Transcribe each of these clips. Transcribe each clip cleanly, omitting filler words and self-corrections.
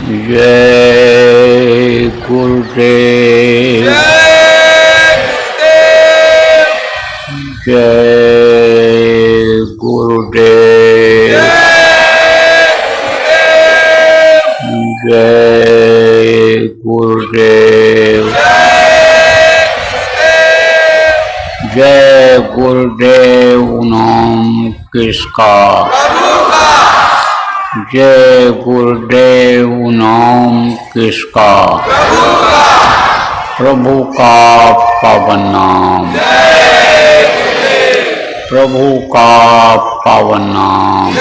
जय गुरुदेव। जय गुरुदेव। जय गुरुदेव। जय गुरुदेव। नाम किसका? जय गुरुदेव। नाम किसका? प्रभु का पावन नाम। प्रभु का पावन नाम।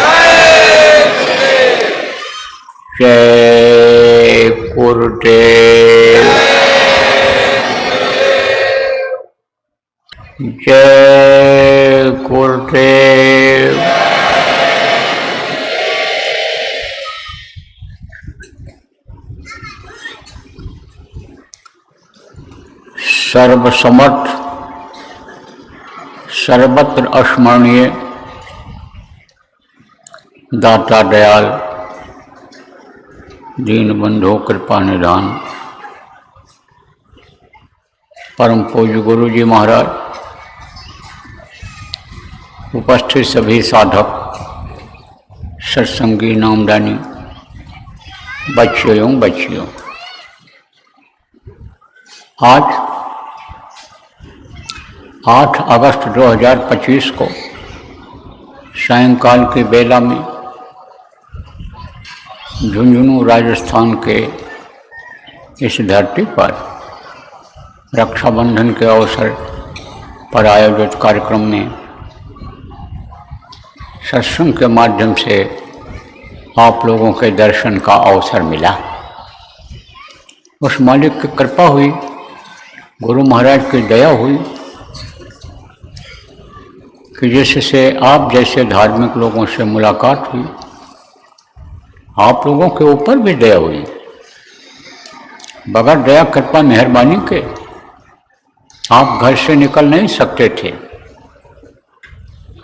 जय गुरुदेव। जय गुरुदेव। सर्वसमर्थ सर्वत्र अस्मरणीय दाता दयाल दीनबंधु कृपा निधान परम पूज्य गुरु जी महाराज, उपस्थित सभी साधक, सत्संगी, नामदानी, बच्चियों बच्चियों, आज 8 अगस्त 2025 को सायंकाल की बेला में झुंझुनू राजस्थान के इस धरती पर रक्षाबंधन के अवसर पर आयोजित कार्यक्रम में सत्संग के माध्यम से आप लोगों के दर्शन का अवसर मिला। उस मालिक की कृपा हुई, गुरु महाराज की दया हुई कि जिससे आप जैसे धार्मिक लोगों से मुलाकात हुई, आप लोगों के ऊपर भी दया हुई। बगैर दया कृपा मेहरबानी के आप घर से निकल नहीं सकते थे,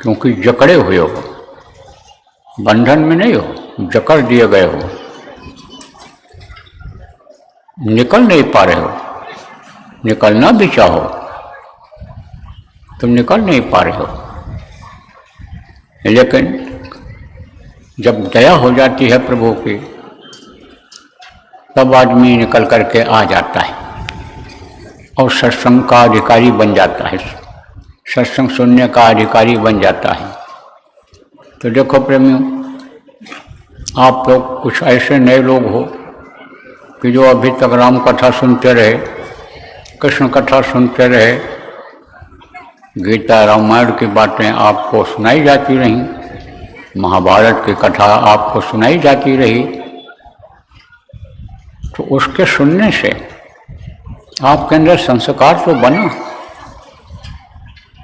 क्योंकि जकड़े हुए हो, बंधन में नहीं हो, जकड़ दिए गए हो, निकल नहीं पा रहे हो। निकलना भी चाहो तुम निकल नहीं पा रहे हो। लेकिन जब दया हो जाती है प्रभु की, तब आदमी निकल करके आ जाता है और सत्संग का अधिकारी बन जाता है, सत्संग सुनने का अधिकारी बन जाता है। तो देखो प्रेमियों, आप लोग कुछ ऐसे नए लोग हो कि जो अभी तक राम कथा सुनते रहे, कृष्ण कथा सुनते रहे, गीता रामायण की बातें आपको सुनाई जाती रहीं, महाभारत की कथा आपको सुनाई जाती रही, तो उसके सुनने से आपके अंदर संस्कार तो बना,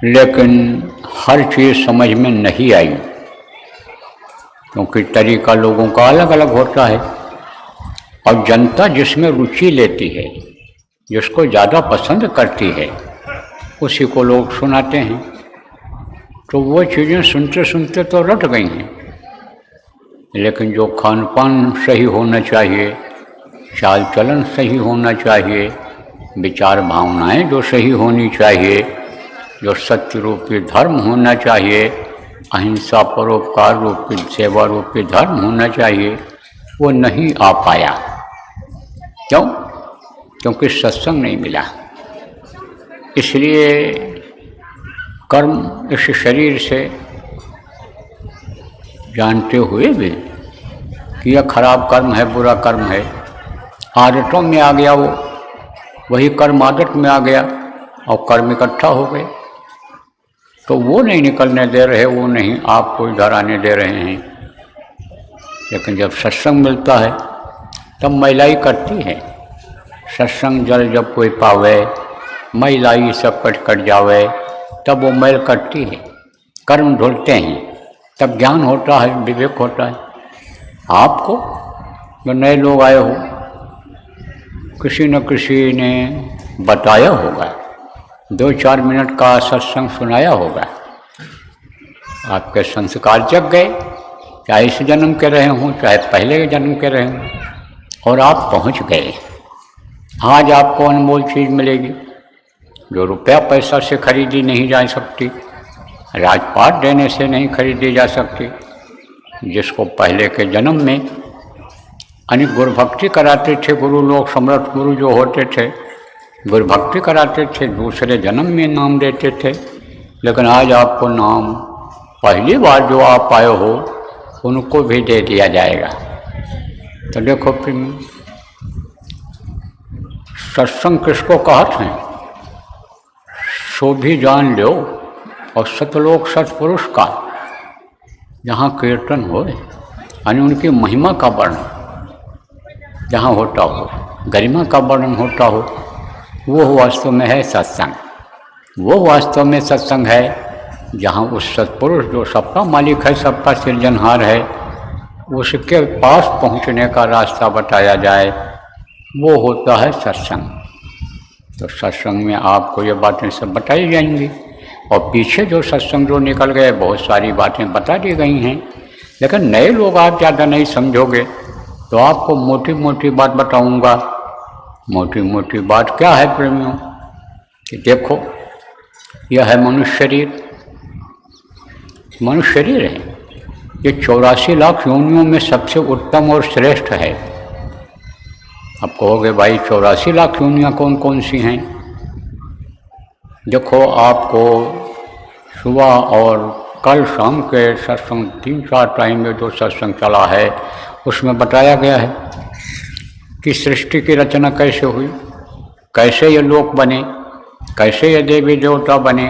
लेकिन हर चीज़ समझ में नहीं आई, क्योंकि तरीका लोगों का अलग अलग होता है और जनता जिसमें रुचि लेती है, जिसको ज़्यादा पसंद करती है, उसी को लोग सुनाते हैं। तो वो चीज़ें सुनते सुनते तो रट गई हैं, लेकिन जो खान पान सही होना चाहिए, चाल चलन सही होना चाहिए, विचार भावनाएं जो सही होनी चाहिए, जो सत्य रूपी धर्म होना चाहिए, अहिंसा परोपकार रूपी सेवा रूपी धर्म होना चाहिए, वो नहीं आ पाया। क्यों? क्योंकि सत्संग नहीं मिला। इसलिए कर्म इस शरीर से जानते हुए भी कि यह खराब कर्म है, बुरा कर्म है, आदतों में आ गया, वो वही कर्म आदत में आ गया और कर्म इकट्ठा हो गए, तो वो नहीं निकलने दे रहे, वो नहीं आपको इधर आने दे रहे हैं। लेकिन जब सत्संग मिलता है तब महिलाई करती है। सत्संग जल जब कोई पावे, महिलाई सब कट जावे, तब वो मैल कटती है, कर्म धुलते हैं, तब ज्ञान होता है, विवेक होता है। आपको जो नए लोग आए हो, किसी न किसी ने बताया होगा, 2-4 मिनट का सत्संग सुनाया होगा, आपके संस्कार जग गए, चाहे इस जन्म के रहे हों, चाहे पहले के जन्म के रहे हों। और आप पहुंच गए। आज आपको अनमोल चीज़ मिलेगी जो रुपया पैसा से खरीदी नहीं जा सकती, राजपाट देने से नहीं खरीदी जा सकती, जिसको पहले के जन्म में अनेक गुरु भक्ति कराते थे। गुरु लोग, सम्राट गुरु जो होते थे, गुरु भक्ति कराते थे, दूसरे जन्म में नाम देते थे। लेकिन आज आपको नाम पहली बार जो आप आए हो उनको भी दे दिया जाएगा। तो देखो फिर सत्संग किसको कहते हैं, सो भी जान लो। और सतलोक सत्पुरुष का जहाँ कीर्तन हो, यानी उनकी महिमा का वर्णन जहाँ होता हो, गरिमा का वर्णन होता हो, वो वास्तव में है सत्संग। वो वास्तव में सत्संग है जहाँ उस सत्पुरुष जो सबका मालिक है, सबका सृजनहार है, उसके पास पहुँचने का रास्ता बताया जाए, वो होता है सत्संग। तो सत्संग में आपको ये बातें सब बताई जाएंगी। और पीछे जो सत्संग जो निकल गए, बहुत सारी बातें बता दी गई हैं। लेकिन नए लोग आप ज़्यादा नहीं समझोगे, तो आपको मोटी मोटी बात बताऊंगा। मोटी मोटी बात क्या है प्रेमियों, कि देखो यह है मनुष्य शरीर। मनुष्य शरीर है, ये 84 लाख योनियों में सबसे उत्तम और श्रेष्ठ है। अब कहोगे भाई 84 लाख योनियाँ कौन कौन सी हैं? देखो, आपको सुबह और कल शाम के सत्संग 3-4 टाइम में जो सत्संग चला है उसमें बताया गया है कि सृष्टि की रचना कैसे हुई, कैसे ये लोक बने, कैसे ये देवी देवता बने,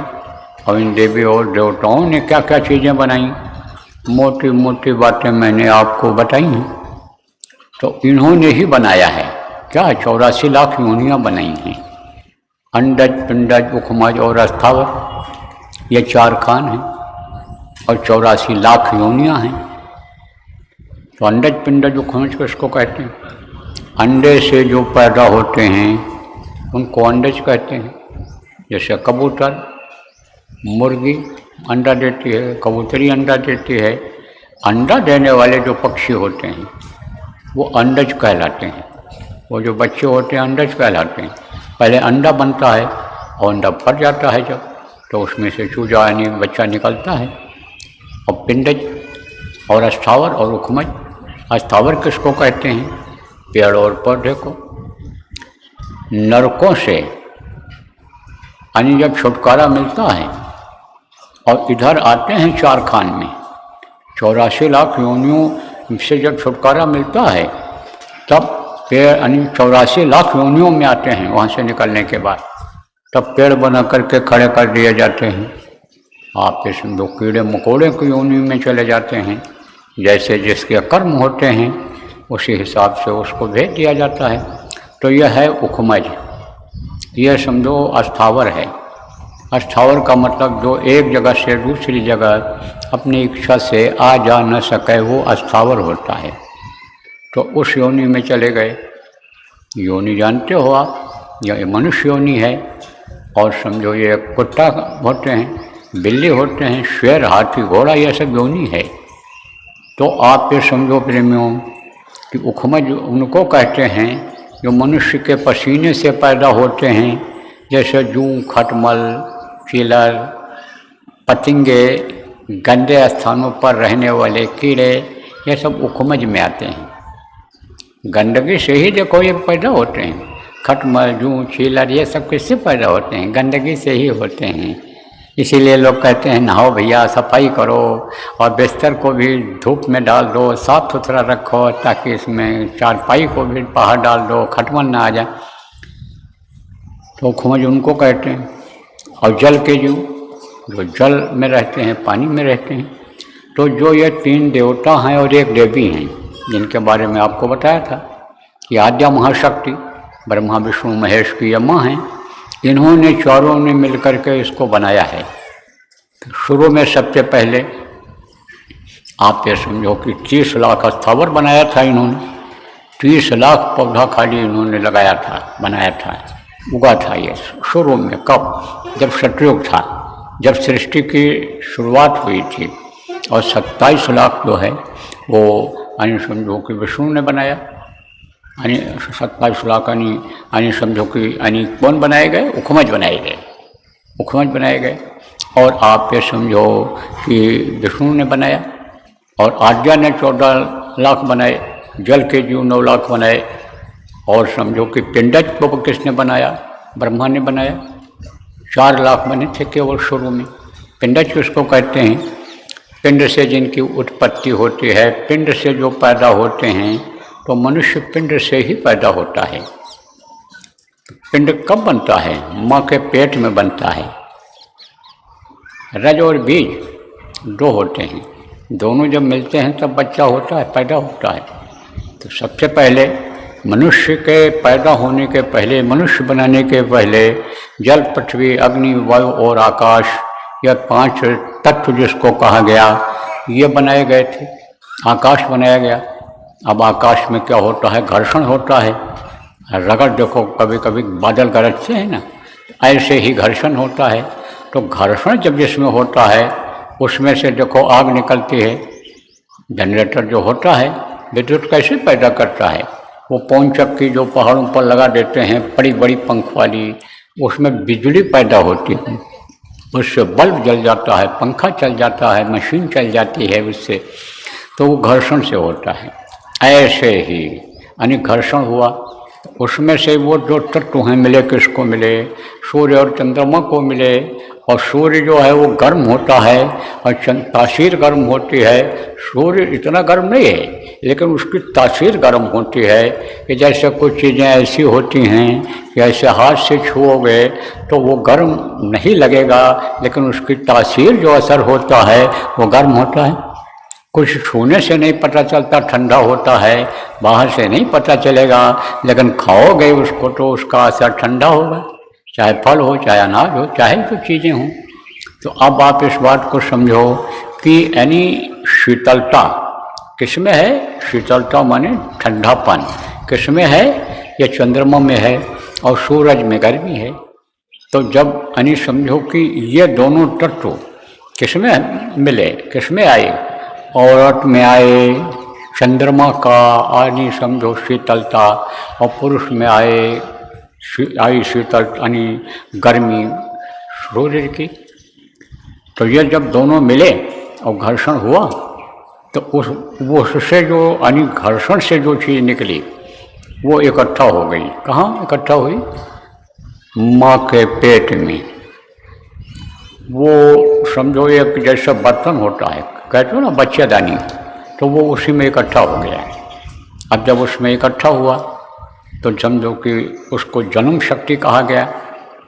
और इन देवी और देवताओं ने क्या क्या चीज़ें बनाई। मोटी मोटी बातें मैंने आपको बताई हैं। तो इन्होंने ही बनाया है क्या, 84 लाख योनियाँ बनाई हैं। अंडज, पिंडज, उखमज और स्थावर, ये 4 खान हैं और 84 लाख योनियाँ हैं। तो अंडज, पिंडज, उखमज किसको कहते हैं? अंडे से जो पैदा होते हैं उनको अंडज कहते हैं। जैसे कबूतर, मुर्गी अंडा देती है, कबूतरी अंडा देती है। अंडा देने वाले जो पक्षी होते हैं वो अंडज कहलाते हैं। वो जो बच्चे होते हैं अंडज कहलाते हैं। पहले अंडा बनता है और अंडा फट जाता है जब, तो उसमें से चूजा यानी बच्चा निकलता है। और पिंडज और स्थावर और उखमज। स्थावर किसको कहते हैं? पेड़ और पौधे को। नरकों से यानी जब छुटकारा मिलता है और इधर आते हैं 4 खान में, 84 लाख योनियों से जब छुटकारा मिलता है तब पेड़ यानी 84 लाख योनियों में आते हैं। वहाँ से निकलने के बाद तब पेड़ बना करके खड़े कर दिए जाते हैं। आप इसमें दो कीड़े मकोड़े की योनि में चले जाते हैं। जैसे जिसके कर्म होते हैं उसी हिसाब से उसको भेज दिया जाता है। तो यह है उखमज। यह समझो अस्थावर है। अस्थावर का मतलब जो एक जगह से दूसरी जगह अपनी इच्छा से आ जा न सके, वो अस्थावर होता है। तो उस योनि में चले गए। योनि जानते हो आप, यह मनुष्य योनि है। और समझो ये कुत्ता होते हैं, बिल्ली होते हैं, शेर, हाथी, घोड़ा, यह सब योनि है। तो आप ये समझो प्रेमियों कि उखमज उनको कहते हैं जो मनुष्य के पसीने से पैदा होते हैं। जैसे जूं, खटमल, चीलर, पतंगे, गंदे स्थानों पर रहने वाले कीड़े, ये सब उखमज में आते हैं। गंदगी से ही देखो ये पैदा होते हैं। खटमल, जूं, चीलर, ये सब किससे पैदा होते हैं? गंदगी से ही होते हैं। इसीलिए लोग कहते हैं नहाओ भैया, सफाई करो और बिस्तर को भी धूप में डाल दो, साफ सुथरा रखो, ताकि इसमें चारपाई को भी बाहर डाल दो, खटमल ना आ जाए। तो उखमज उनको कहते हैं। और जल के जीव जो जल में रहते हैं, पानी में रहते हैं। तो जो ये 3 देवता हैं और 1 देवी हैं, जिनके बारे में आपको बताया था कि आद्या महाशक्ति ब्रह्मा विष्णु महेश की अम्मा हैं। इन्होंने चारों ने मिलकर के इसको बनाया है। शुरू में सबसे पहले आप ये समझो कि 30 लाख स्थावर बनाया था इन्होंने। 30 लाख पौधा खाली इन्होंने लगाया था, बनाया था, उगा था ये शुरू में। कब? जब सतयुग था, जब सृष्टि की शुरुआत हुई थी। और 27 लाख जो है वो समझो कि विष्णु ने बनाया। यानी 27 लाख यानी समझो कि यानी कौन बनाए गए? उखमज बनाए गए, उखमज बनाए गए। और आप ये समझो कि विष्णु ने बनाया, और आद्या ने 14 लाख बनाए, जल के जीव 9 लाख बनाए, और समझो कि पिंडज को किसने बनाया? ब्रह्मा ने बनाया। 4 लाख बने थे केवल शुरू में। पिंडज किसको कहते हैं? पिंड से जिनकी उत्पत्ति होती है, पिंड से जो पैदा होते हैं, तो मनुष्य पिंड से ही पैदा होता है। पिंड कब बनता है? माँ के पेट में बनता है। रज और बीज 2 होते हैं, दोनों जब मिलते हैं तब बच्चा होता है, पैदा होता है। तो सबसे पहले मनुष्य के पैदा होने के पहले, मनुष्य बनाने के पहले जल, पृथ्वी, अग्नि, वायु और आकाश, यह 5 तत्व जिसको कहा गया, ये बनाए गए थे। आकाश बनाया गया। अब आकाश में क्या होता है? घर्षण होता है। रगड़ देखो, कभी कभी बादल गरजते हैं ना, ऐसे ही घर्षण होता है। तो घर्षण जब जिसमें होता है, उसमें से देखो आग निकलती है। जनरेटर जो होता है विद्युत कैसे पैदा करता है? वो पवन चक्की जो पहाड़ों पर लगा देते हैं, बड़ी बड़ी पंख वाली, उसमें बिजली पैदा होती है, उससे बल्ब जल जाता है, पंखा चल जाता है, मशीन चल जाती है उससे। तो वो घर्षण से होता है। ऐसे ही यानी घर्षण हुआ, उसमें से वो जो तत्व हैं मिले, किसको मिले? सूर्य और चंद्रमा को मिले। और सूर्य जो है वो गर्म होता है और तासीर गर्म होती है। सूर्य इतना गर्म नहीं है, लेकिन उसकी तासीर गर्म होती है कि जैसे कुछ चीज़ें ऐसी होती हैं कि ऐसे हाथ से छुओगे तो वो गर्म नहीं लगेगा, लेकिन उसकी तासीर जो असर होता है वो गर्म होता है। कुछ छूने से नहीं पता चलता ठंडा होता है, बाहर से नहीं पता चलेगा, लेकिन खाओगे उसको तो उसका असर ठंडा होगा, चाहे फल हो, चाहे अनाज हो, चाहे जो चीज़ें हों। तो अब आप इस बात को समझो कि यानी शीतलता किसमें है? शीतलता माने ठंडापन किसमें है? ये चंद्रमा में है और सूरज में गर्मी है। तो जब यानी समझो कि ये दोनों तत्व किसमें मिले, किसमें आए? औरत में आए चंद्रमा का यानी समझो शीतलता, और पुरुष में आई शीतल यानी गर्मी सूर्य की। तो ये जब दोनों मिले और घर्षण हुआ तो उससे जो यानी घर्षण से जो चीज़ निकली वो इकट्ठा हो गई। कहाँ इकट्ठा हुई? माँ के पेट में। वो समझो एक जैसा बर्तन होता है, कहते हो ना बच्चेदानी, तो वो उसी में इकट्ठा हो गया। अब जब उसमें इकट्ठा हुआ तो समझो कि उसको जन्म शक्ति कहा गया।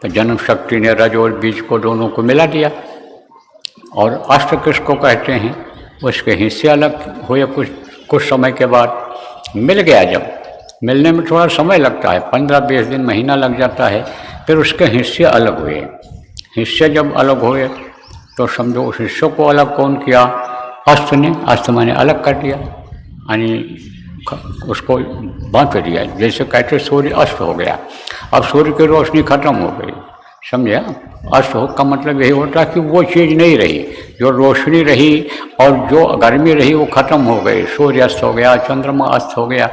तो जन्म शक्ति ने रज और बीज को दोनों को मिला दिया। और अस्त्र किसको कहते हैं? उसके हिस्से अलग हुए कुछ समय के बाद। मिल गया, जब मिलने में थोड़ा समय लगता है, 15-20 दिन, महीना लग जाता है, फिर उसके हिस्से अलग हुए। हिस्से जब अलग हुए तो समझो उस हिस्सों को अलग कौन किया? अस्त्र ने। अस्त्र माने अलग कर दिया, यानी उसको बांट दिया। जैसे कहते सूर्य अस्त हो गया, अब सूर्य की रोशनी खत्म हो गई, समझे? अस्त हो का मतलब यही होता है कि वो चीज़ नहीं रही, जो रोशनी रही और जो गर्मी रही वो खत्म हो गई। सूर्य अस्त हो गया, चंद्रमा अस्त हो गया।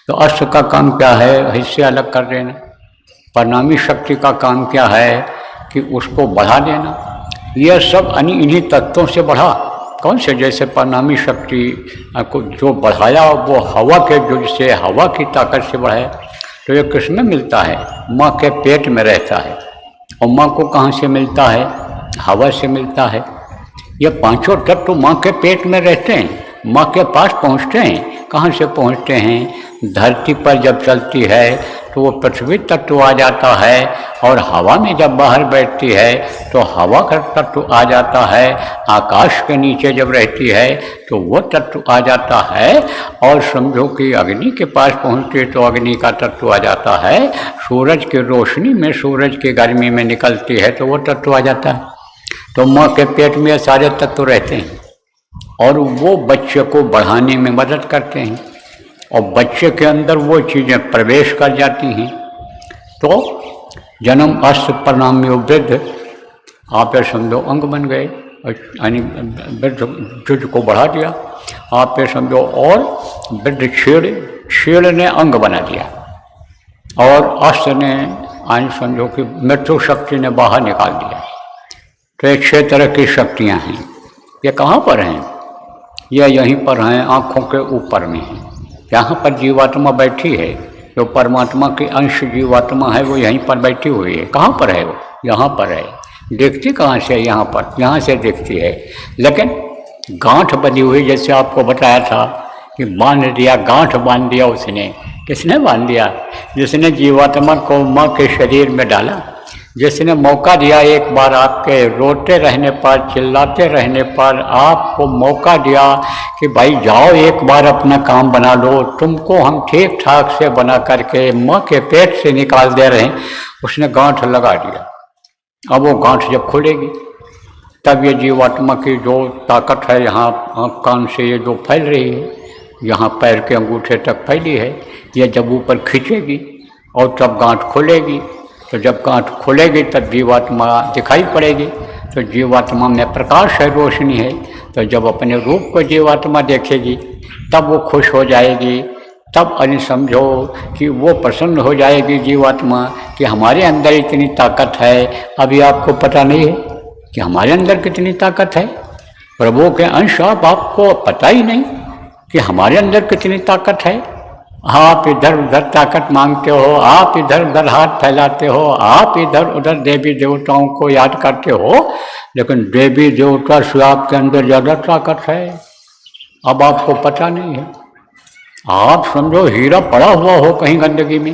तो अस्त का काम क्या है? हिस्से अलग कर देना। परिणामी शक्ति का काम क्या है? कि उसको बढ़ा देना। यह सब इन्हीं तत्वों से बढ़ा। कौन से? जैसे परिणामी शक्ति को जो बढ़ाया वो हवा के जुज से, हवा की ताकत से बढ़ाया। तो ये किसमें मिलता है? माँ के पेट में रहता है। और माँ को कहाँ से मिलता है? हवा से मिलता है। ये पांचों तत्व तो माँ के पेट में रहते हैं, माँ के पास पहुँचते हैं। कहाँ से पहुँचते हैं? धरती पर जब चलती है तो वो पृथ्वी तत्व आ जाता है, और हवा में जब बाहर बैठती है तो हवा का तत्व आ जाता है। आकाश के नीचे जब रहती है तो वो तत्व आ जाता है। और समझो कि अग्नि के पास पहुँचती है तो अग्नि का तत्व आ जाता है। सूरज की रोशनी में, सूरज की गर्मी में निकलती है तो वो तत्व आ जाता है। तो माँ के पेट में सारे तत्व रहते हैं और वो बच्चे को बढ़ाने में मदद करते हैं, और बच्चे के अंदर वो चीज़ें प्रवेश कर जाती हैं। तो जन्म अस्त परिणामी वृद्ध, आप समझो अंग बन गए, यानी वृद्ध जुज को बढ़ा दिया। आप समझो और वृद्ध छेड़ शील ने अंग बना दिया और अस्त्र ने आइन समझो कि मृत्यु शक्ति ने बाहर निकाल दिया। तो ये 6 तरह की शक्तियाँ हैं। ये कहाँ पर हैं? ये यहीं पर हैं, आँखों के ऊपर में हैं। यहाँ पर जीवात्मा बैठी है, जो परमात्मा के अंश जीवात्मा है वो यहीं पर बैठी हुई है। कहाँ पर है वो? यहाँ पर है। देखती कहाँ से? यहाँ पर, यहाँ से देखती है। लेकिन गांठ बनी हुई, जैसे आपको बताया था कि बांध दिया, गांठ बांध दिया उसने। किसने बांध दिया? जिसने जीवात्मा को माँ के शरीर में डाला, जिसने मौका दिया एक बार आपके रोते रहने पर, चिल्लाते रहने पर आपको मौका दिया कि भाई जाओ एक बार अपना काम बना लो, तुमको हम ठीक ठाक से बना करके माँ के पेट से निकाल दे रहे हैं, उसने गांठ लगा दिया। अब वो गांठ जब खुलेगी तब ये जीवात्मा की जो ताकत है यहाँ आँख कान से ये जो फैल रही है, यहाँ पैर के अंगूठे तक फैली है, ये जब ऊपर खींचेगी और तब गांठ खुलेगी। तो जब गांठ खुलेगी तब जीवात्मा दिखाई पड़ेगी। तो जीवात्मा में प्रकाश है, रोशनी है। तो जब अपने रूप को जीवात्मा देखेगी तब वो खुश हो जाएगी। तब अरे समझो कि वो प्रसन्न हो जाएगी जीवात्मा कि हमारे अंदर इतनी ताकत है। अभी आपको पता नहीं है कि हमारे अंदर कितनी ताकत है। प्रभु के अंश आपको पता ही नहीं कि हमारे अंदर कितनी ताकत है। आप इधर उधर ताकत मांगते हो, आप इधर उधर हाथ फैलाते हो, आप इधर उधर देवी देवताओं को याद करते हो, लेकिन देवी देवता से आपके अंदर ज़्यादा ताकत है। अब आपको पता नहीं है। आप समझो हीरा पड़ा हुआ हो कहीं गंदगी में,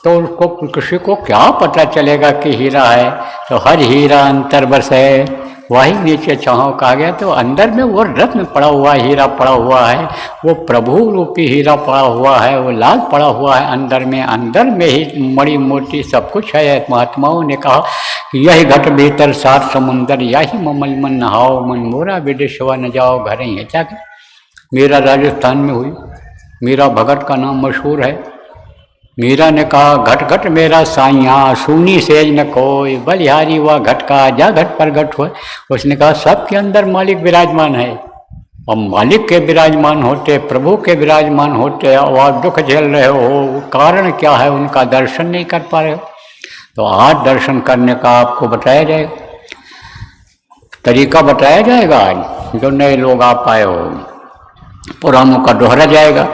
तो उसको किसी को क्या पता चलेगा कि हीरा है। तो हर हीरा अंतर बस है, वही नीचे छाँव कहा गया। तो अंदर में वो रत्न पड़ा हुआ है, हीरा पड़ा हुआ है, वो प्रभु रूपी हीरा पड़ा हुआ है, वो लाल पड़ा हुआ है अंदर में। अंदर में ही मणि मोती सब कुछ है। महात्माओं ने कहा कि यही घट भीतर 7 समुंदर, यही ममल मन नहाओ, मन मोरा विदेशवा न जाओ घर ही है। जाके मीरा राजस्थान में हुई। मीरा भगत का नाम मशहूर है। मीरा ने कहा घट घट मेरा साइया, सूनी सेज न कोई, बलिहारी हुआ घट का, जा घट पर घट हुआ। उसने कहा सबके अंदर मालिक विराजमान है, और मालिक के विराजमान होते, प्रभु के विराजमान होते, और आप दुख झेल रहे हो, कारण क्या है? उनका दर्शन नहीं कर पा रहे हो। तो आज दर्शन करने का आपको बताया जाएगा, तरीका बताया जाएगा। आज जो नए लोग आप आए हो, पुरानों का दोहरा जाएगा,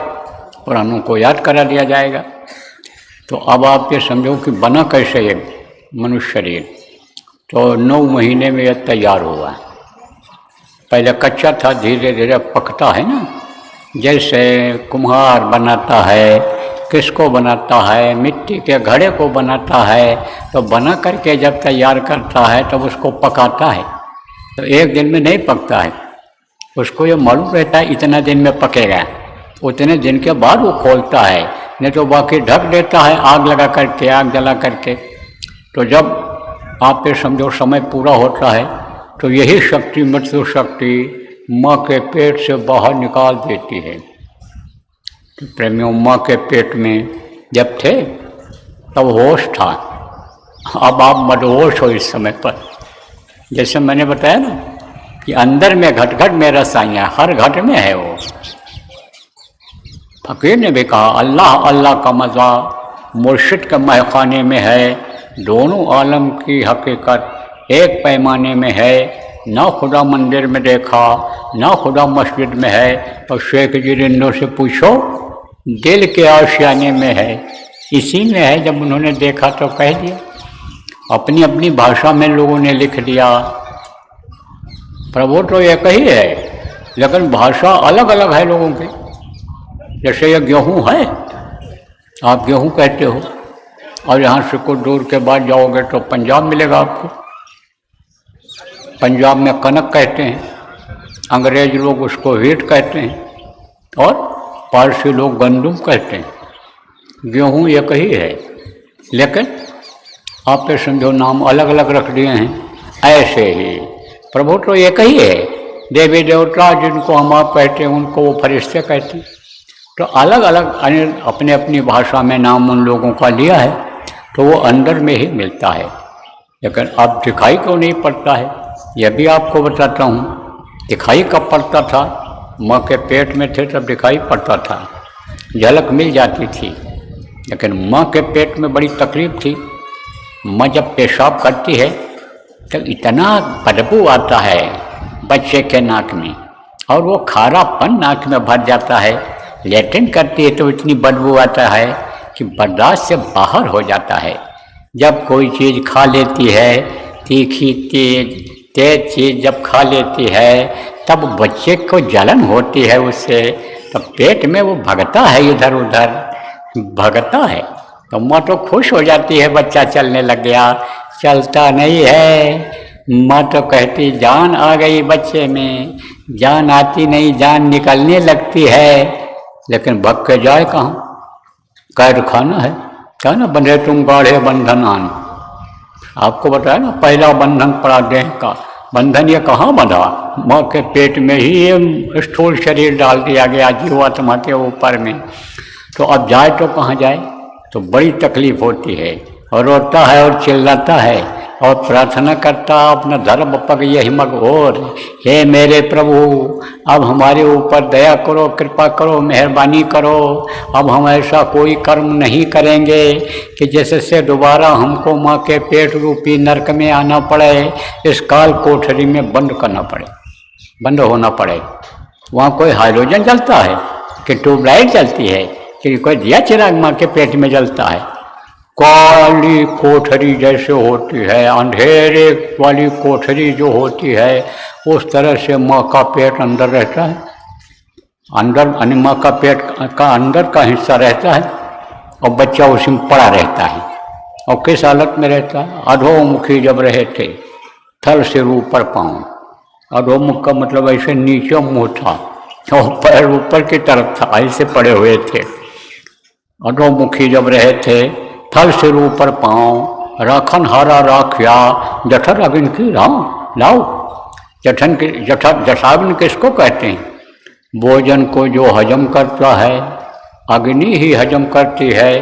पुरानों को याद करा दिया जाएगा। तो अब आप ये समझो कि बना कैसे ये मनुष्य शरीर। तो 9 महीने में ये तैयार हुआ। पहले कच्चा था, धीरे धीरे पकता है ना। जैसे कुम्हार बनाता है, किसको बनाता है? मिट्टी के घड़े को बनाता है। तो बना करके जब तैयार करता है तब उसको पकाता है। तो एक दिन में नहीं पकता है, उसको ये मालूम रहता है इतना दिन में पकेगा, उतने दिन के बाद वो खोलता है, नहीं तो बाकी ढक देता है आग लगा करके, आग जला करके। तो जब आप ये समझो समय पूरा होता है तो यही शक्ति, मृत्यु शक्ति, माँ के पेट से बाहर निकाल देती है। तो प्रेमियों, माँ के पेट में जब थे तब होश था, अब आप मदहोश हो इस समय पर। जैसे मैंने बताया ना कि अंदर में घट घट में रस आइयाँ, हर घट में है वो। फकीर ने भी कहा अल्लाह अल्लाह का मज़ा मुर्शिद के महखाने में है, दोनों आलम की हकीकत एक पैमाने में है। ना खुदा मंदिर में देखा, ना खुदा मस्जिद में है। तो शेख जी रिंदों से पूछो, दिल के आशियाने में है, इसी में है। जब उन्होंने देखा तो कह दिया। अपनी अपनी भाषा में लोगों ने लिख दिया। प्रभु तो एक ही है, लेकिन भाषा अलग अलग है लोगों की। जैसे ये गेहूँ है, आप गेहूँ कहते हो, और यहाँ से कुछ दूर के बाद जाओगे तो पंजाब मिलेगा आपको। पंजाब में कनक कहते हैं, अंग्रेज लोग उसको व्हीट कहते हैं, और पारसी लोग गंदुम कहते हैं। गेहूँ एक ही है, लेकिन आप पे समझो नाम अलग अलग रख दिए हैं। ऐसे ही प्रभु तो एक ही है। देवी देवता जिनको हम आप कहते हैं उनको वो फरिश्ते कहते हैं। तो अलग अलग अपने अपनी भाषा में नाम उन लोगों का लिया है, तो वो अंदर में ही मिलता है। लेकिन अब दिखाई क्यों नहीं पड़ता है, यह भी आपको बताता हूँ। दिखाई कब पड़ता था? माँ के पेट में थे तब दिखाई पड़ता था। झलक मिल जाती थी। लेकिन माँ के पेट में बड़ी तकलीफ थी। माँ जब पेशाब करती है तो इतना बदबू आता है बच्चे के नाक में, और वो खारापन नाक में भर जाता है। लैट्रिन करती है तो इतनी बदबू आता है कि बर्दाश्त से बाहर हो जाता है। जब कोई चीज़ खा लेती है, तीखी तेज चीज़ जब खा लेती है, तब बच्चे को जलन होती है उससे, तो पेट में वो भगता है, इधर उधर भगता है। तो माँ तो खुश हो जाती है, बच्चा चलने लग गया। चलता नहीं है, माँ तो कहती जान आ गई बच्चे में। जान आती नहीं, जान निकलने लगती है, लेकिन भग के जाए कहाँ? कैद खाना है, क्या ना बंधे तुम गाढ़े बंधन आन। आपको बताया ना, पहला बंधन पड़ा देह का बंधन, ये कहाँ बंधा? माँ के पेट में ही ये स्थूल शरीर डाल दिया गया जीवात्मा के ऊपर में। तो अब जाए तो कहाँ जाए? तो बड़ी तकलीफ होती है, और रोता है और चिल्लाता है और प्रार्थना करता अपना धर्म पग यही मग और, हे मेरे प्रभु अब हमारे ऊपर दया करो, कृपा करो, मेहरबानी करो। अब हम ऐसा कोई कर्म नहीं करेंगे कि जैसे दोबारा हमको माँ के पेट रूपी नरक में आना पड़े, इस काल कोठरी में बंद करना पड़े, बंद होना पड़े। वहाँ कोई हाइड्रोजन जलता है कि ट्यूबलाइट जलती है कि कोई दिया चिराग माँ के पेट में जलता है? काली कोठरी जैसे होती है, अंधेरे वाली कोठरी जो होती है, उस तरह से माँ का पेट अंदर रहता है। अंदर यानी माँ का पेट का अंदर का हिस्सा रहता है, और बच्चा उसी में पड़ा रहता है। और किस हालत में रहता है? अधोमुखी जब रहे थे, थल से ऊपर पाँव। अधोमुख का मतलब ऐसे नीचे मुँह था और पैर ऊपर की तरफ था, ऐसे पड़े हुए थे। अधोमुखी जब रहे थे, थल से ऊपर पाँव, राखन हारा राखिया, जठर अग्नि की लाओ। जठन के जठाग्नि किसको कहते हैं? भोजन को जो हजम करता है, अग्नि ही हजम करती है।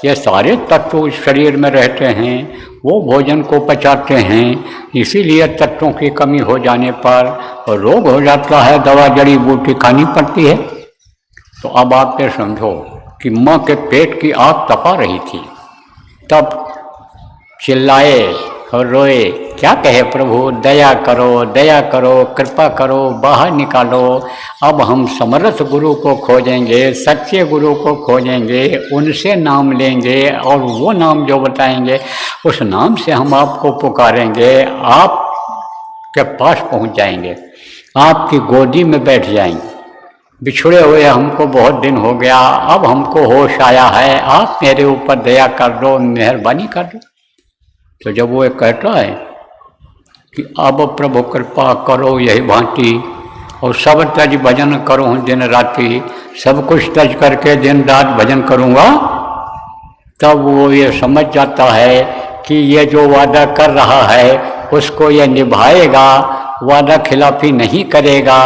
ये सारे तत्व इस शरीर में रहते हैं, वो भोजन को पचाते हैं। इसीलिए तत्वों की कमी हो जाने पर रोग हो जाता है, दवा जड़ी बूटी खानी पड़ती है। तो अब आप ये समझो कि माँ के पेट की आग तपा रही थी, तब चिल्लाए और रोए, क्या कहे प्रभु दया करो, कृपा करो, बाहर निकालो। अब हम समर्थ गुरु को खोजेंगे, सच्चे गुरु को खोजेंगे, उनसे नाम लेंगे, और वो नाम जो बताएंगे उस नाम से हम आपको पुकारेंगे। आप के पास पहुंच जाएंगे, आपकी गोदी में बैठ जाएंगे। बिछड़े हुए हमको बहुत दिन हो गया, अब हमको होश आया है, आप मेरे ऊपर दया कर दो, मेहरबानी कर दो। तो जब वो कहता है कि अब प्रभु कृपा करो यही भांति, और सब तज भजन करो दिन राति, सब कुछ तज करके दिन रात भजन करूँगा, तब वो ये समझ जाता है कि ये जो वादा कर रहा है उसको ये निभाएगा, वादा खिलाफी नहीं करेगा।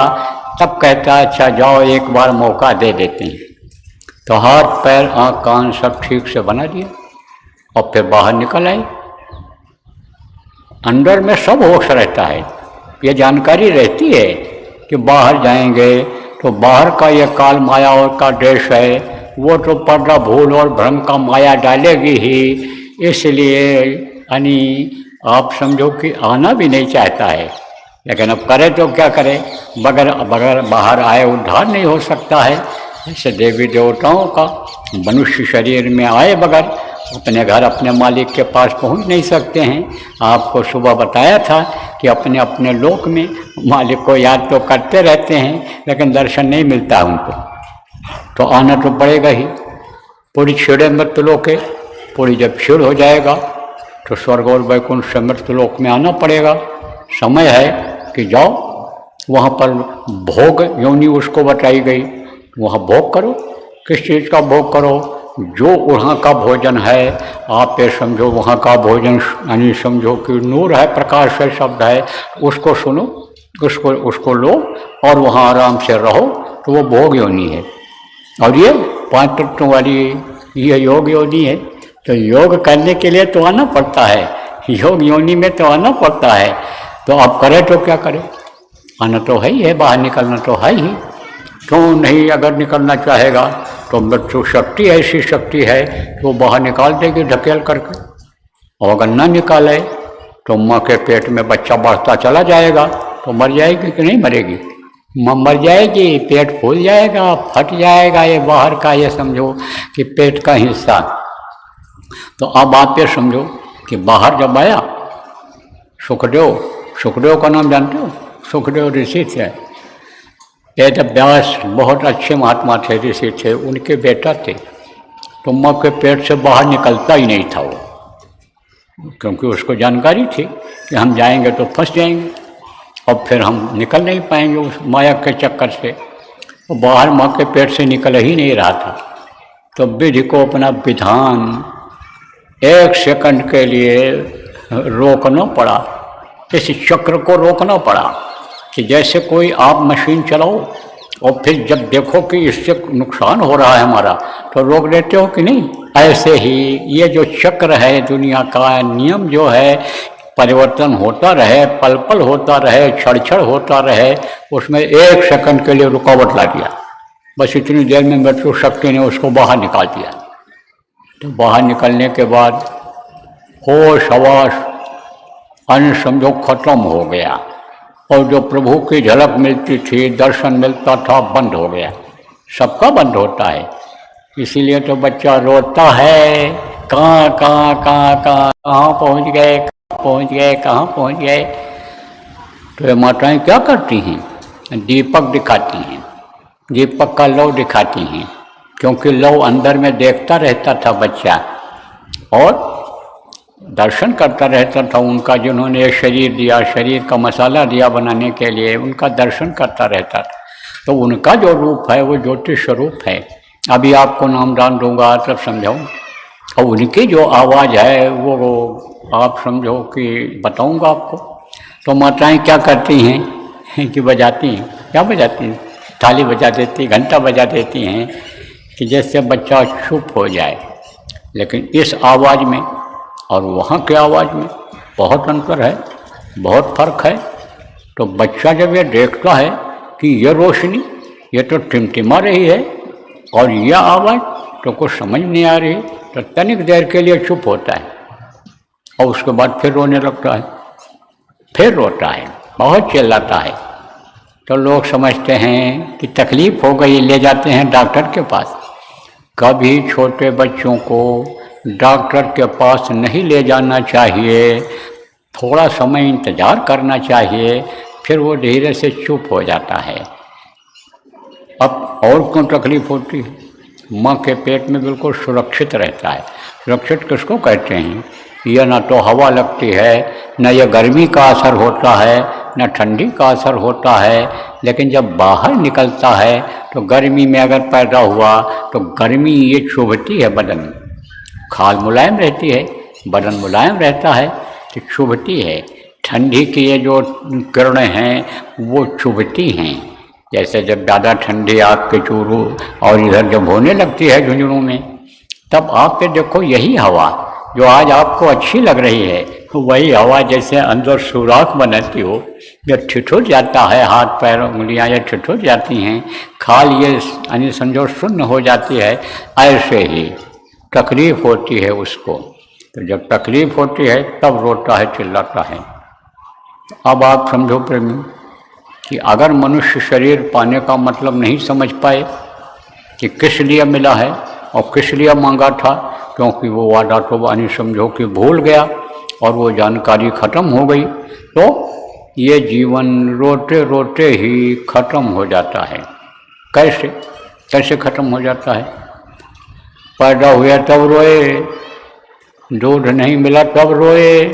तब कहता है अच्छा जाओ एक बार मौका दे देते हैं। तो हाथ पैर आँख कान सब ठीक से बना दिया, और फिर बाहर निकल आए। अंदर में सब होश रहता है, ये जानकारी रहती है कि बाहर जाएंगे तो बाहर का ये काल माया और का देश है, वो तो पर्दा भूल और भ्रम का माया डालेगी ही। इसलिए यानी आप समझो कि आना भी नहीं चाहता है, लेकिन अब करे तो क्या करे, बगैर बाहर आए उद्धार नहीं हो सकता है। ऐसे देवी देवताओं का मनुष्य शरीर में आए बगैर अपने घर अपने मालिक के पास पहुंच नहीं सकते हैं। आपको सुबह बताया था कि अपने अपने लोक में मालिक को याद तो करते रहते हैं, लेकिन दर्शन नहीं मिलता उनको। तो आना तो पड़ेगा ही। पूरी छिड़े मृत्युलोक है, पूरी जब छिड़ हो जाएगा तो स्वर्ग और वैकुंठ से मृत्युलोक में आना पड़ेगा। समय है कि जाओ, वहाँ पर भोग योनि उसको बताई गई, वहाँ भोग करो। किस चीज़ का भोग करो? जो वहाँ का भोजन है, आप ये समझो वहाँ का भोजन यानी समझो कि नूर है, प्रकाश है, शब्द है, उसको सुनो, उसको लो और वहाँ आराम से रहो, तो वो भोग योनि है। और ये 5 तत्वों वाली ये योग योनि है। तो योग करने के लिए तो आना पड़ता है, योग योनि में तो आना पड़ता है। तो आप करें तो क्या करें, आना तो है ही है, बाहर निकलना तो है ही। क्यों नहीं? अगर निकलना चाहेगा तो मृत्यु शक्ति ऐसी शक्ति है कि वो बाहर निकाल देगी ढकेल करके। और अगर न निकाले तो माँ के पेट में बच्चा बढ़ता चला जाएगा तो मर जाएगी कि नहीं मरेगी? मर जाएगी, पेट फूल जाएगा, फट जाएगा। ये बाहर का ये समझो कि पेट का हिस्सा। तो अब आप ये समझो कि बाहर जब आया सुखदेव का नाम जानते हो? सुखदेव ऋषि थे, वेद व्यास बहुत अच्छे महात्मा थे, ऋषि थे, उनके बेटा थे। तो माँ के पेट से बाहर निकलता ही नहीं था वो, क्योंकि उसको जानकारी थी कि हम जाएंगे तो फंस जाएंगे और फिर हम निकल नहीं पाएंगे उस माया के चक्कर से। वो बाहर माँ के पेट से निकल ही नहीं रहा था। तो विधि को अपना विधान 1 सेकंड के लिए रोकना पड़ा, इस चक्र को रोकना पड़ा कि जैसे कोई आप मशीन चलाओ और फिर जब देखो कि इससे नुकसान हो रहा है हमारा तो रोक देते हो कि नहीं? ऐसे ही ये जो चक्र है दुनिया का नियम जो है, परिवर्तन होता रहे, पल पल होता रहे, क्षण क्षण होता रहे, उसमें 1 सेकंड के लिए रुकावट ला दिया। बस इतनी देर में मृत्यु शक्ति ने उसको बाहर निकाल दिया। तो बाहर निकलने के बाद होश हवास अन्य समझो खत्म हो गया, और जो प्रभु की झलक मिलती थी, दर्शन मिलता था, बंद हो गया। सबका बंद होता है, इसीलिए तो बच्चा रोता है, कहाँ पहुँच गए, कहाँ पहुँच गए। तो ये माताएं क्या करती हैं? दीपक दिखाती हैं, दीपक का लौ दिखाती हैं, क्योंकि लौ अंदर में देखता रहता था बच्चा और दर्शन करता रहता था उनका, जिन्होंने शरीर दिया, शरीर का मसाला दिया बनाने के लिए, उनका दर्शन करता रहता था। तो उनका जो रूप है वो ज्योतिष स्वरूप है। अभी आपको नामदान दूंगा तब समझाऊँ, और उनकी जो आवाज़ है वो आप समझो कि बताऊंगा आपको। तो माताएं क्या करती हैं कि बजाती हैं, क्या बजाती हैं? थाली बजा देती, घंटा बजा देती हैं कि जैसे बच्चा चुप हो जाए। लेकिन इस आवाज़ में और वहाँ के आवाज़ में बहुत अंतर है, बहुत फर्क है। तो बच्चा जब ये देखता है कि ये रोशनी ये तो टिमटिमा रही है और यह आवाज़ तो कुछ समझ नहीं आ रही, तो तनिक देर के लिए चुप होता है और उसके बाद फिर रोने लगता है, फिर रोता है, बहुत चिल्लाता है। तो लोग समझते हैं कि तकलीफ़ हो गई, ले जाते हैं डॉक्टर के पास। कभी छोटे बच्चों को डॉक्टर के पास नहीं ले जाना चाहिए, थोड़ा समय इंतज़ार करना चाहिए, फिर वो धीरे से चुप हो जाता है। अब और क्यों तकलीफ़ होती है? माँ के पेट में बिल्कुल सुरक्षित रहता है। सुरक्षित किसको कहते हैं? यह ना तो हवा लगती है, न यह गर्मी का असर होता है, न ठंडी का असर होता है। लेकिन जब बाहर निकलता है तो गर्मी में अगर पैदा हुआ तो गर्मी ये चुभती है बदन में, खाल मुलायम रहती है, बदन मुलायम रहता है तो चुभती है। ठंडी की ये जो किरणें हैं वो चुभती हैं। जैसे जब ज़्यादा ठंडी आग के चूरू और इधर जब होने लगती है झुंझुनों में, तब आप पे देखो यही हवा जो आज आपको अच्छी लग रही है, वही हवा जैसे अंदर सुराख बनाती हो, जब ठिठुर जाता है, हाथ पैर उंगलियां ये ठिठुर जाती हैं, खाल ये यानी समझो शून्य हो जाती है, ऐसे ही तकलीफ़ होती है उसको। तो जब तकलीफ़ होती है तब रोता है, चिल्लाता है। अब आप समझो प्रेमी कि अगर मनुष्य शरीर पाने का मतलब नहीं समझ पाए कि किस लिए मिला है और किस लिए मांगा था, क्योंकि वो वादा तो यानी समझो कि भूल गया और वो जानकारी ख़त्म हो गई, तो ये जीवन रोते रोते ही ख़त्म हो जाता है। कैसे कैसे ख़त्म हो जाता है? पैदा हुआ तब रोए, दूध नहीं मिला तब रोए,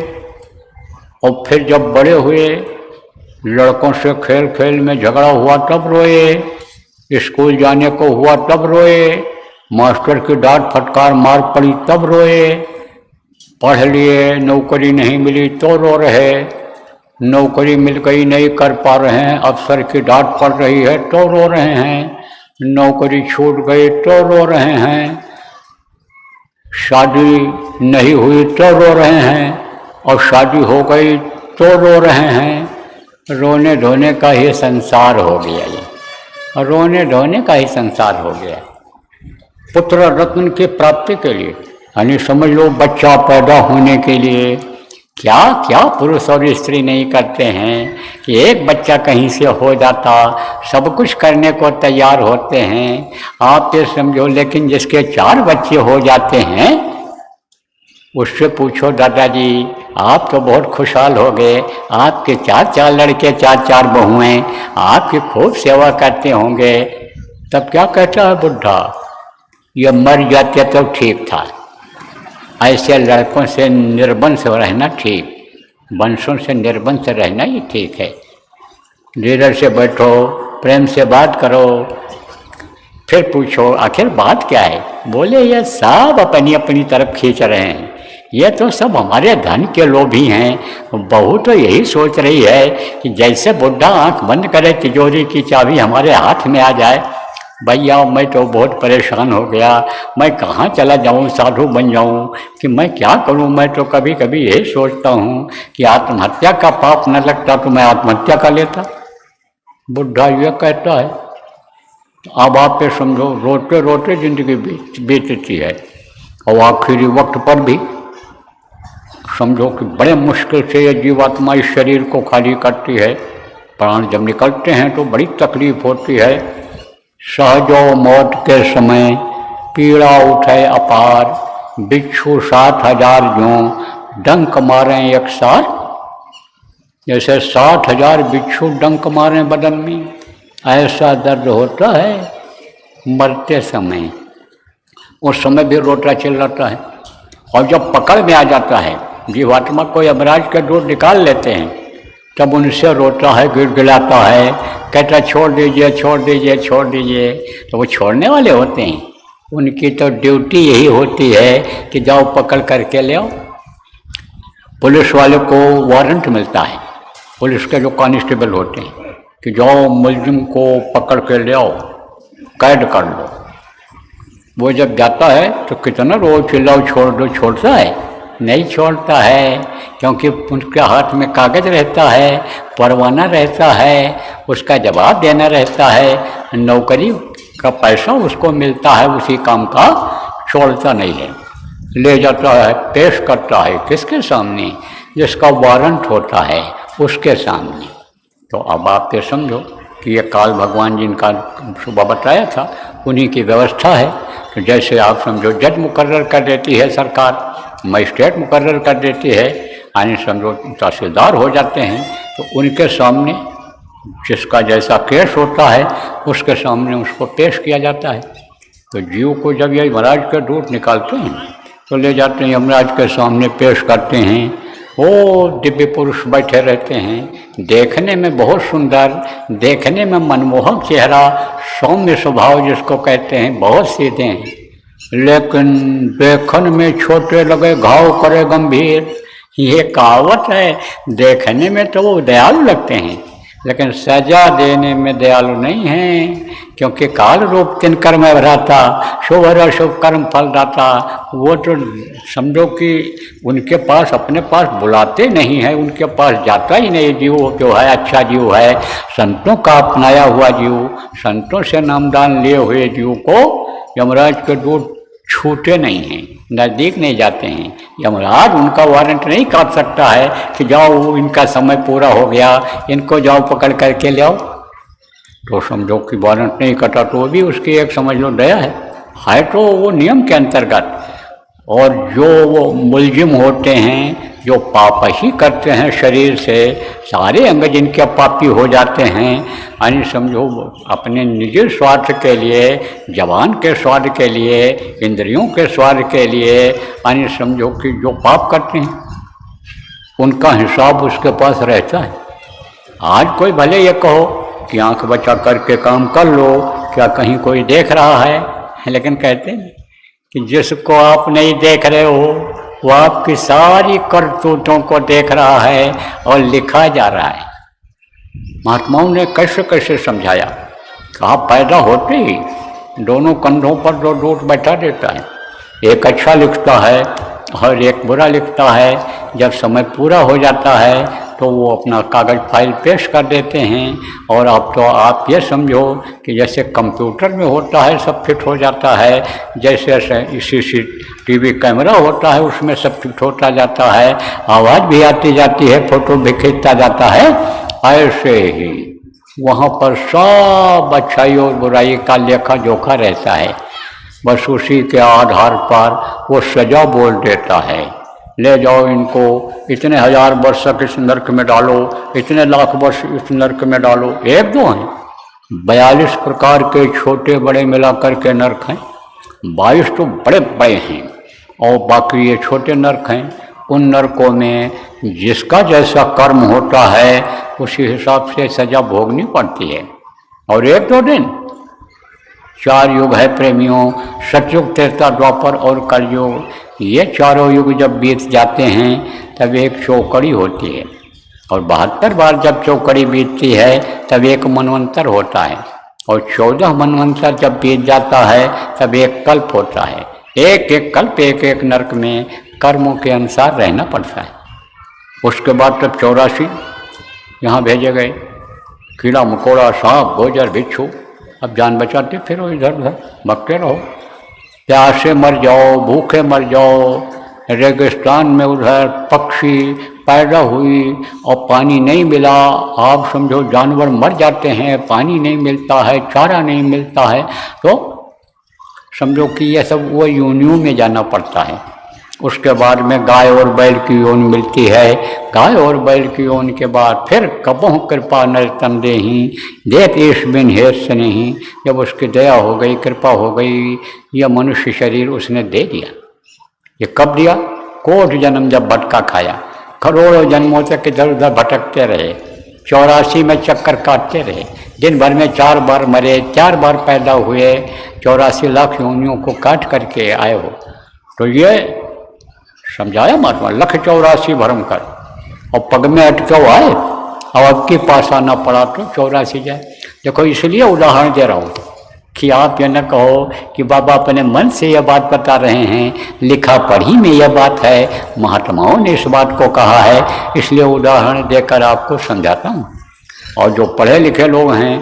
और फिर जब बड़े हुए लड़कों से खेल खेल में झगड़ा हुआ तब रोए, स्कूल जाने को हुआ तब रोए, मास्टर की डांट फटकार मार पड़ी तब रोए, पढ़ लिए नौकरी नहीं मिली तो रो रहे, नौकरी मिल गई नहीं कर पा रहे हैं, अफसर की डांट पड़ रही है तो रो रहे हैं, नौकरी छूट गई तो रो रहे हैं, शादी नहीं हुई तो रो रहे हैं, और शादी हो गई तो रो रहे हैं। रोने धोने का ही संसार हो गया ये। और रोने धोने का ही संसार हो गया। पुत्र रत्न की प्राप्ति के लिए, यानी समझ लो बच्चा पैदा होने के लिए क्या क्या पुरुष और स्त्री नहीं करते हैं कि एक बच्चा कहीं से हो जाता, सब कुछ करने को तैयार होते हैं। आप ये समझो, लेकिन जिसके 4 बच्चे हो जाते हैं उससे पूछो दादाजी आप तो बहुत खुशहाल हो गए, आपके 4 लड़के 4 बहुएं आपकी खूब सेवा करते होंगे। तब क्या कहता है बुढ़ा, ये मर जाते तो ठीक था, ऐसे लड़कों से निर्वंश रहना ठीक, वंशों से निर्वंश रहना ही ठीक है। धीरज से बैठो, प्रेम से बात करो, फिर पूछो आखिर बात क्या है। बोले ये सब अपनी अपनी तरफ खींच रहे हैं, ये तो सब हमारे धन के लोभी हैं। बहू तो यही सोच रही है कि जैसे बुढ़ा आंख बंद करे तिजोरी की चाबी हमारे हाथ में आ जाए। भैया मैं तो बहुत परेशान हो गया, मैं कहाँ चला जाऊँ, साधु बन जाऊँ कि मैं क्या करूँ। मैं तो कभी कभी यही सोचता हूँ कि आत्महत्या का पाप न लगता तो मैं आत्महत्या कर लेता। बुढ़ा ये कहता है। अब आप पे समझो रोते रोते जिंदगी बीतती है और आखिरी वक्त पर भी समझो कि बड़े मुश्किल से ये जीवात्मा इस शरीर को खाली करती है। प्राण जब निकलते हैं तो बड़ी तकलीफ होती है। सहजो मौत के समय पीड़ा उठे अपार, बिच्छू 60,000 जो डंक मारें एक साथ। जैसे 60,000 बिच्छू डंक मारें बदन में, ऐसा दर्द होता है मरते समय। उस समय भी रोता चिल्लाता है। और जब पकड़ में आ जाता है, जीवात्मा को यमराज के दूध निकाल लेते हैं, तब उनसे रोता है, गिड़गिड़ाता है, कहता छोड़ दीजिए छोड़ दीजिए छोड़ दीजिए। तो वो छोड़ने वाले होते हैं, उनकी तो ड्यूटी यही होती है कि जाओ पकड़ करके ले आओ। पुलिस वाले को वारंट मिलता है, पुलिस के जो कांस्टेबल होते हैं, कि जाओ मुलजिम को पकड़ के ले आओ, कैद कर लो। वो जब जाता है तो कितना रोज चिल्लाओ छोड़ दो, छोड़ता है? नहीं छोड़ता है, क्योंकि उनके हाथ में कागज रहता है, परवाना रहता है, उसका जवाब देना रहता है, नौकरी का पैसा उसको मिलता है उसी काम का। छोड़ता नहीं है, ले जाता है, पेश करता है किसके सामने? जिसका वारंट होता है उसके सामने। तो अब आप ये समझो कि ये काल भगवान जिनका सुबह बताया था उन्हीं की व्यवस्था है। तो जैसे आप समझो जज मुकर्रर कर देती है सरकार, मजिस्ट्रेट मुकर्रर कर देती है, यानी समझो तहसीलदार हो जाते हैं, तो उनके सामने जिसका जैसा केस होता है उसके सामने उसको पेश किया जाता है। तो जीव को जब ये यमराज के दूत निकालते हैं तो ले जाते हैं यमराज के सामने पेश करते हैं। वो दिव्य पुरुष बैठे रहते हैं, देखने में बहुत सुंदर, देखने में मनमोहक चेहरा, सौम्य स्वभाव जिसको कहते हैं, बहुत सीधे हैं, लेकिन देखने में छोटे लगे घाव करे गंभीर। ये कहावत है। देखने में तो वो दयालु लगते हैं, लेकिन सजा देने में दयालु नहीं हैं, क्योंकि काल रूप तिन कर्म भराता, शुभ और अशुभ कर्म फल दाता। वो तो समझो कि उनके पास अपने पास बुलाते नहीं है, उनके पास जाता ही नहीं जीव जो है, अच्छा जीव है, संतों का अपनाया हुआ जीव, संतों से नामदान लिए हुए जीव को यमराज के दूत छूटे नहीं हैं, नज़दीक नहीं जाते हैं। यमराज उनका वारंट नहीं काट सकता है कि जाओ इनका समय पूरा हो गया, इनको जाओ पकड़ करके ले आओ। तो समझो कि वारंट नहीं कटा तो वो भी उसकी एक समझ लो दया है तो वो नियम के अंतर्गत। और जो वो मुलजिम होते हैं, जो पाप ही करते हैं शरीर से, सारे अंग जिनके पापी हो जाते हैं, यानी समझो अपने निजी स्वार्थ के लिए, जवान के स्वार्थ के लिए, इंद्रियों के स्वार्थ के लिए, यानी समझो कि जो पाप करते हैं उनका हिसाब उसके पास रहता है। आज कोई भले ये कहो कि आंख बचा करके काम कर लो, क्या कहीं कोई देख रहा है? लेकिन कहते हैं कि जिसको आप नहीं देख रहे हो वो आपकी सारी करतूतों को देख रहा है और लिखा जा रहा है। महात्माओं ने कैसे कैसे समझाया, कहा पैदा होते ही दोनों कंधों पर दो दूत बैठा देता है, एक अच्छा लिखता है और एक बुरा लिखता है। जब समय पूरा हो जाता है तो वो अपना कागज़ फाइल पेश कर देते हैं। और अब तो आप ये समझो कि जैसे कंप्यूटर में होता है सब फिट हो जाता है, जैसे CCTV कैमरा होता है उसमें सब फिट होता जाता है, आवाज़ भी आती जाती है, फोटो भी खींचता जाता है, ऐसे ही वहाँ पर सब अच्छाई और बुराई का लेखा जोखा रहता है। बस उसी के आधार पर वो सजा बोल देता है, ले जाओ इनको, इतने हजार वर्ष तक इस नरक में डालो, इतने लाख वर्ष इस नरक में डालो। एक दो हैं, 42 प्रकार के छोटे बड़े मिलाकर के नरक हैं, 22 तो बड़े बड़े हैं और बाकी ये छोटे नरक हैं। उन नरकों में जिसका जैसा कर्म होता है उसी हिसाब से सजा भोगनी पड़ती है। और एक दो दिन, 4 युग है प्रेमियों, सतयुग, त्रेता, द्वापर और कलयुग। ये चारों युग जब बीत जाते हैं तब एक चौकड़ी होती है, और 72 बार जब चौकड़ी बीतती है तब एक मनवंतर होता है, और 14 मनवंतर जब बीत जाता है तब एक कल्प होता है। एक एक कल्प एक एक नरक में कर्मों के अनुसार रहना पड़ता है। उसके बाद तब 84 यहाँ भेजे गए, कीड़ा मकोड़ा, सांप, गोजर, बिच्छू। अब जान बचाते फिरो इधर उधर, भगते रहो, प्यासे मर जाओ, भूखे मर जाओ, रेगिस्तान में उधर पक्षी पैदा हुई और पानी नहीं मिला, आप समझो जानवर मर जाते हैं, पानी नहीं मिलता है, चारा नहीं मिलता है, तो समझो कि यह सब वो योनियों में जाना पड़ता है। उसके बाद में गाय और बैल की योन मिलती है, गाय और बैल की योन के बाद फिर कबहुँ कृपा नरतन देही, देत ईश बिन हेत नहीं। जब उसकी दया हो गई, कृपा हो गई, यह मनुष्य शरीर उसने दे दिया। ये कब दिया? कोट जन्म जब भटका खाया, करोड़ों जन्मों तक इधर उधर भटकते रहे, 84 में चक्कर काटते रहे, दिन भर में 4 बार मरे, 4 बार पैदा हुए, 84 लाख योनियों को काट करके आए हो। तो ये समझाया महात्मा, 184 भरम कर, और पग में अटके आए और अब के पास आना पड़ा तो 84 जाए। देखो इसलिए उदाहरण दे रहा हूँ कि आप ये न कहो कि बाबा अपने मन से यह बात बता रहे हैं, लिखा पढ़ी में यह बात है, महात्माओं ने इस बात को कहा है, इसलिए उदाहरण देकर आपको समझाता हूँ। और जो पढ़े लिखे लोग हैं,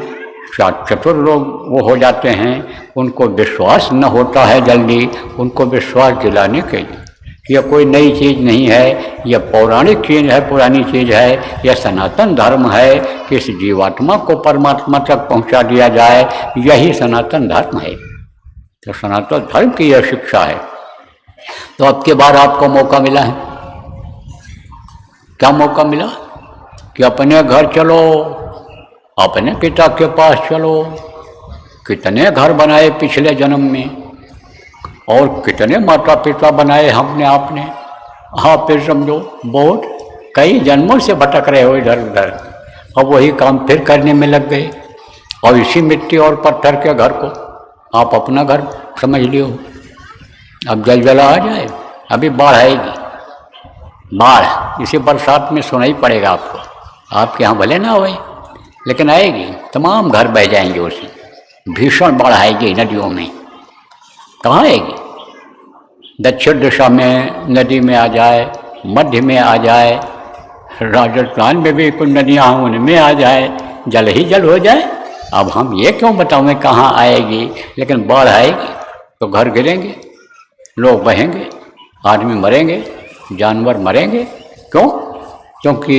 चतुर लोग वो हो जाते हैं, उनको विश्वास न होता है जल्दी, उनको विश्वास दिलाने के लिए यह कोई नई चीज़ नहीं है, यह पौराणिक चीज़ है, पुरानी चीज़ है, यह सनातन धर्म है कि इस जीवात्मा को परमात्मा तक पहुंचा दिया जाए, यही सनातन धर्म है। तो सनातन धर्म की यह शिक्षा है। तो अब के बार आपको मौका मिला है, क्या मौका मिला कि अपने घर चलो, अपने पिता के पास चलो। कितने घर बनाए पिछले जन्म में, और कितने माता पिता बनाए हमने आपने। हाँ, फिर समझो बहुत कई जन्मों से भटक रहे हो इधर उधर, अब वही काम फिर करने में लग गए, और इसी मिट्टी और पत्थर के घर को आप अपना घर समझ लियो। अब जलजला आ जाए, अभी बाढ़ आएगी, बाढ़ इसी बरसात में सुनाई पड़ेगा आपको। आपके यहाँ भले ना होए, लेकिन आएगी, तमाम घर बह जाएंगे उसी, भीषण बाढ़ आएगी नदियों में। कहाँ आएगी? दक्षिण दिशा में नदी में आ जाए, मध्य में आ जाए, राजस्थान में भी कुछ नदियाँ उनमें आ जाए, जल ही जल हो जाए। अब हम ये क्यों बताऊँ कहाँ आएगी, लेकिन बाढ़ आएगी तो घर गिरेंगे, लोग बहेंगे, आदमी मरेंगे, जानवर मरेंगे। क्यों? क्योंकि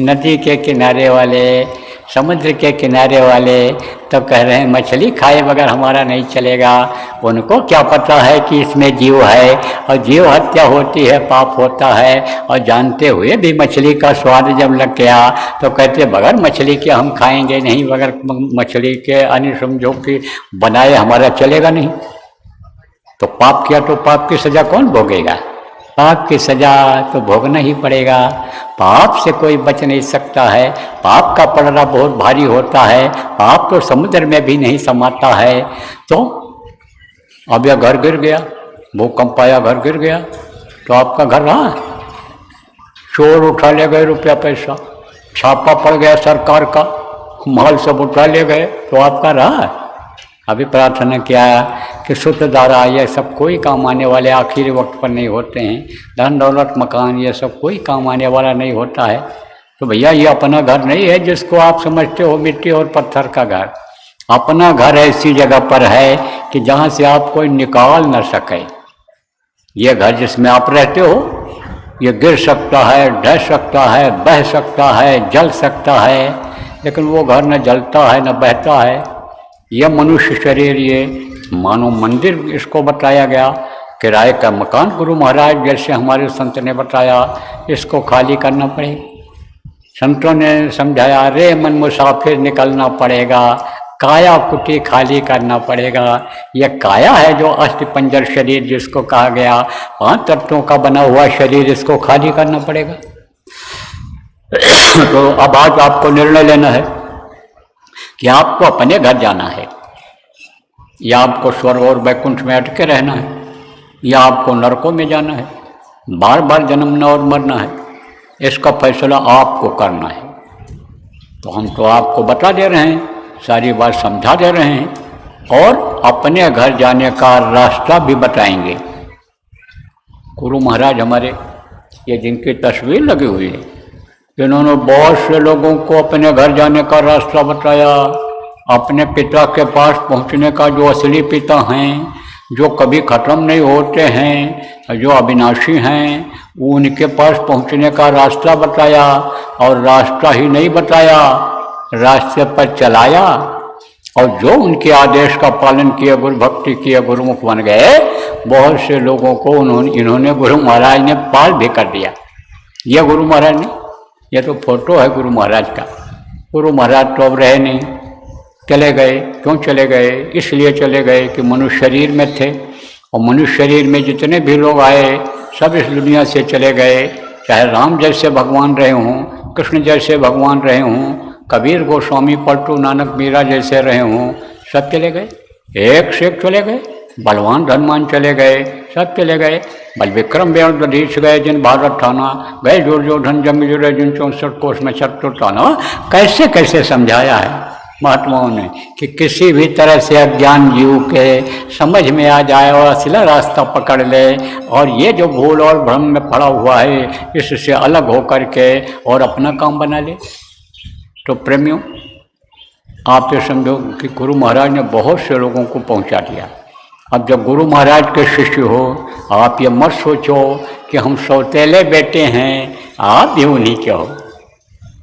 नदी के किनारे वाले, समुद्र के किनारे वाले तो कह रहे हैं मछली खाए बगैर हमारा नहीं चलेगा। उनको क्या पता है कि इसमें जीव है, और जीव हत्या होती है, पाप होता है, और जानते हुए भी मछली का स्वाद जब लग गया तो कहते बगैर मछली के हम खाएंगे नहीं, बगैर मछली के अन्य समझो कि बनाए हमारा चलेगा नहीं। तो पाप किया तो पाप की सजा कौन भोगेगा? पाप की सजा तो भोगना ही पड़ेगा। पाप से कोई बच नहीं सकता है, पाप का पलड़ा बहुत भारी होता है, पाप तो समुद्र में भी नहीं समाता है। तो अब यह घर गिर गया, भूकंप आया, घर गिर गया, तो आपका घर रहा? चोर उठा ले गए रुपया पैसा, छापा पड़ गया सरकार का, माल सब उठा ले गए, तो आपका रहा? अभी प्रार्थना किया कि सूत्रधारा ये सब कोई काम आने वाले आखिरी वक्त पर नहीं होते हैं, धन दौलत मकान ये सब कोई काम आने वाला नहीं होता है। तो भैया ये अपना घर नहीं है जिसको आप समझते हो मिट्टी और पत्थर का घर। अपना घर ऐसी जगह पर है कि जहाँ से आप कोई निकाल न सके। ये घर जिसमें आप रहते हो ये गिर सकता है, ढह सकता है, बह सकता है, जल सकता है, लेकिन वो घर न जलता है न बहता है। यह मनुष्य शरीर ये मानो मंदिर इसको बताया गया, किराए का मकान गुरु महाराज जैसे हमारे संत ने बताया, इसको खाली करना पड़ेगा। संतों ने समझाया, रे मन मुसाफिर निकलना पड़ेगा, काया कुटी खाली करना पड़ेगा। यह काया है जो अस्थि पंजर शरीर जिसको कहा गया, 5 तत्वों का बना हुआ शरीर, इसको खाली करना पड़ेगा। तो अब आज आपको निर्णय लेना है कि आपको अपने घर जाना है या आपको स्वर्ग और वैकुंठ में अटके रहना है या आपको नरकों में जाना है, बार बार जन्मना और मरना है। इसका फैसला आपको करना है। तो हम तो आपको बता दे रहे हैं, सारी बात समझा दे रहे हैं और अपने घर जाने का रास्ता भी बताएंगे। गुरु महाराज हमारे ये जिनकी तस्वीर लगी हुई है, इन्होंने बहुत से लोगों को अपने घर जाने का रास्ता बताया, अपने पिता के पास पहुंचने का, जो असली पिता हैं, जो कभी ख़त्म नहीं होते हैं, जो अविनाशी हैं, उनके पास पहुंचने का रास्ता बताया। और रास्ता ही नहीं बताया, रास्ते पर चलाया और जो उनके आदेश का पालन किया, गुरु भक्ति किया, गुरुमुख बन गए। बहुत से लोगों को इन्होंने गुरु महाराज ने पाल भी कर दिया। यह गुरु महाराज ने, यह तो फोटो है गुरु महाराज का। गुरु महाराज तो अब रहे नहीं, चले गए। क्यों चले गए? इसलिए चले गए कि मनुष्य शरीर में थे और मनुष्य शरीर में जितने भी लोग आए सब इस दुनिया से चले गए। चाहे राम जैसे भगवान रहे हों, कृष्ण जैसे भगवान रहे हों, कबीर गोस्वामी पलटू नानक मीरा जैसे रहे हों, सब चले गए। एक से एक चले गए। बलवान धनवान चले गए, सब चले गए। बल विक्रम वेणुदधीश गए जिन भारत थाना, गए दुर्योधन जंग जुड़े जिन 64 कोष में शत्रु थाना। कैसे कैसे समझाया है महात्माओं ने कि किसी भी तरह से अज्ञान जीव के समझ में आ जाए और असला रास्ता पकड़ ले और ये जो भूल और भ्रम में पड़ा हुआ है इससे अलग होकर के और अपना काम बना ले। तो प्रेमियों, आप ये समझो कि गुरु महाराज ने बहुत से लोगों को पहुंचा दिया। अब जब गुरु महाराज के शिष्य हो, आप ये मत सोचो कि हम सौतेले बेटे हैं, आप भी उन्हीं के हो।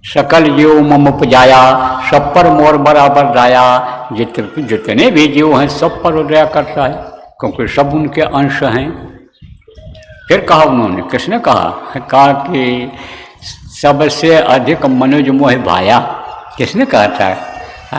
सकल जीव मम उपजाया, सब पर मोर बराबर दाया। जितने भी जीव हैं सब पर दया करता है, क्योंकि सब उनके अंश हैं। फिर कहा उन्होंने, किसने कहा? कहा कि सबसे अधिक मनुज मोह भाया। किसने कहा था?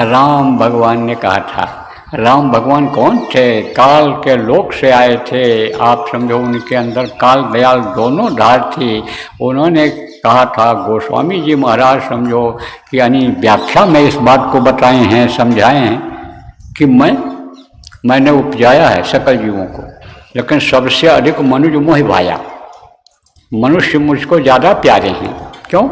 राम भगवान ने कहा था। राम भगवान कौन थे? काल के लोक से आए थे। आप समझो उनके अंदर काल दयाल दोनों धार थी। उन्होंने कहा था, गोस्वामी जी महाराज समझो कि यानी व्याख्या में इस बात को बताए हैं, समझाए हैं कि मैंने उपजाया है सकल जीवों को, लेकिन सबसे अधिक मनुज मोह भाया। मनुष्य मुझको ज़्यादा प्यारे हैं। क्यों?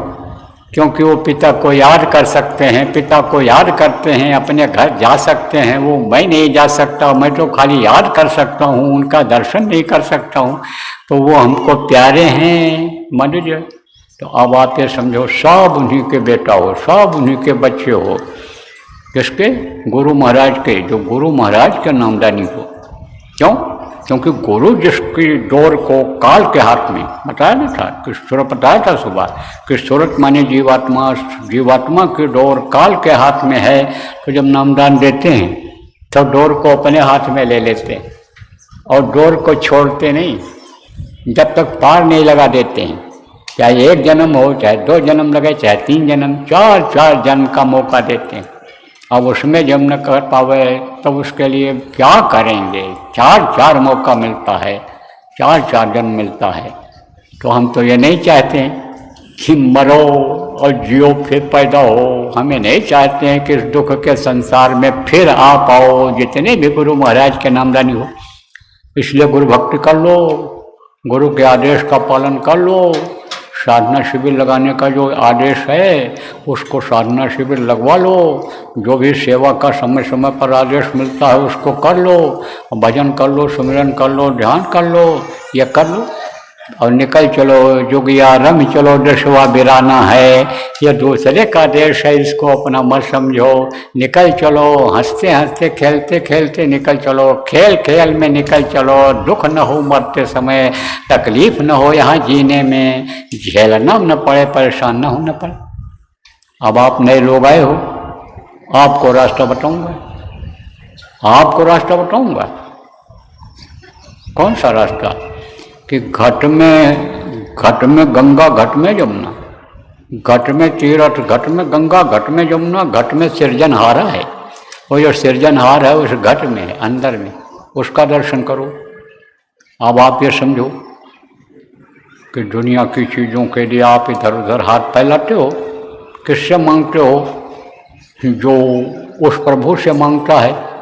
क्योंकि वो पिता को याद कर सकते हैं, पिता को याद करते हैं, अपने घर जा सकते हैं। वो मैं नहीं जा सकता, मैं तो खाली याद कर सकता हूँ, उनका दर्शन नहीं कर सकता हूँ, तो वो हमको प्यारे हैं मनुज। तो अब आप ये समझो, सब उन्हीं के बेटा हो, सब उन्हीं के बच्चे हो। किसके? गुरु महाराज के, जो गुरु महाराज के नामदानी हो। क्यों? क्योंकि गुरु जिसकी डोर को काल के हाथ में, बताया ना था कि सूरत, बताया था सुबह कि सूरत माने जीवात्मा, जीवात्मा की डोर काल के हाथ में है। तो जब नामदान देते हैं तो डोर को अपने हाथ में ले लेते हैं और डोर को छोड़ते नहीं जब तक पार नहीं लगा देते हैं। चाहे 1 जन्म हो, चाहे 2 जन्म लगे, चाहे 3 जन्म, 4 जन्म का मौका देते हैं। अब उसमें जब न कर पावे तो उसके लिए क्या करेंगे? 4 मौका मिलता है, 4 जन्म मिलता है। तो हम तो ये नहीं चाहते कि मरो और जियो फिर पैदा हो। हमें नहीं चाहते हैं कि इस दुख के संसार में फिर आ पाओ, जितने भी गुरु महाराज के नामदानी हो। इसलिए गुरु भक्ति कर लो, गुरु के आदेश का पालन कर लो, साधना शिविर लगाने का जो आदेश है उसको साधना शिविर लगवा लो। जो भी सेवा का समय समय पर आदेश मिलता है उसको कर लो, भजन कर लो, सुमिरन कर लो, ध्यान कर लो, ये कर लो और निकल चलो। जोगिया रम चलो देशवा बिराना है, ये दूसरे का देश है, इसको अपना मत समझो। निकल चलो, हंसते हंसते खेलते खेलते निकल चलो, खेल खेल में निकल चलो। दुख न हो मरते समय, तकलीफ न हो यहाँ जीने में, झेलना न पड़े, परेशान न होना पड़े। अब आप नए लोग आए हो, आपको रास्ता बताऊंगा, आपको रास्ता बताऊंगा। कौन सा रास्ता? कि घट में गंगा, घट में यमुना, घट में तीर्थ, घट में गंगा, घट में यमुना, घट में सृजनहारा है। वो जो सृजनहार है उस घट में, अंदर में, उसका दर्शन करो। अब आप ये समझो कि दुनिया की चीज़ों के लिए आप इधर उधर हाथ फैलाते हो, किससे मांगते हो? जो उस प्रभु से मांगता है।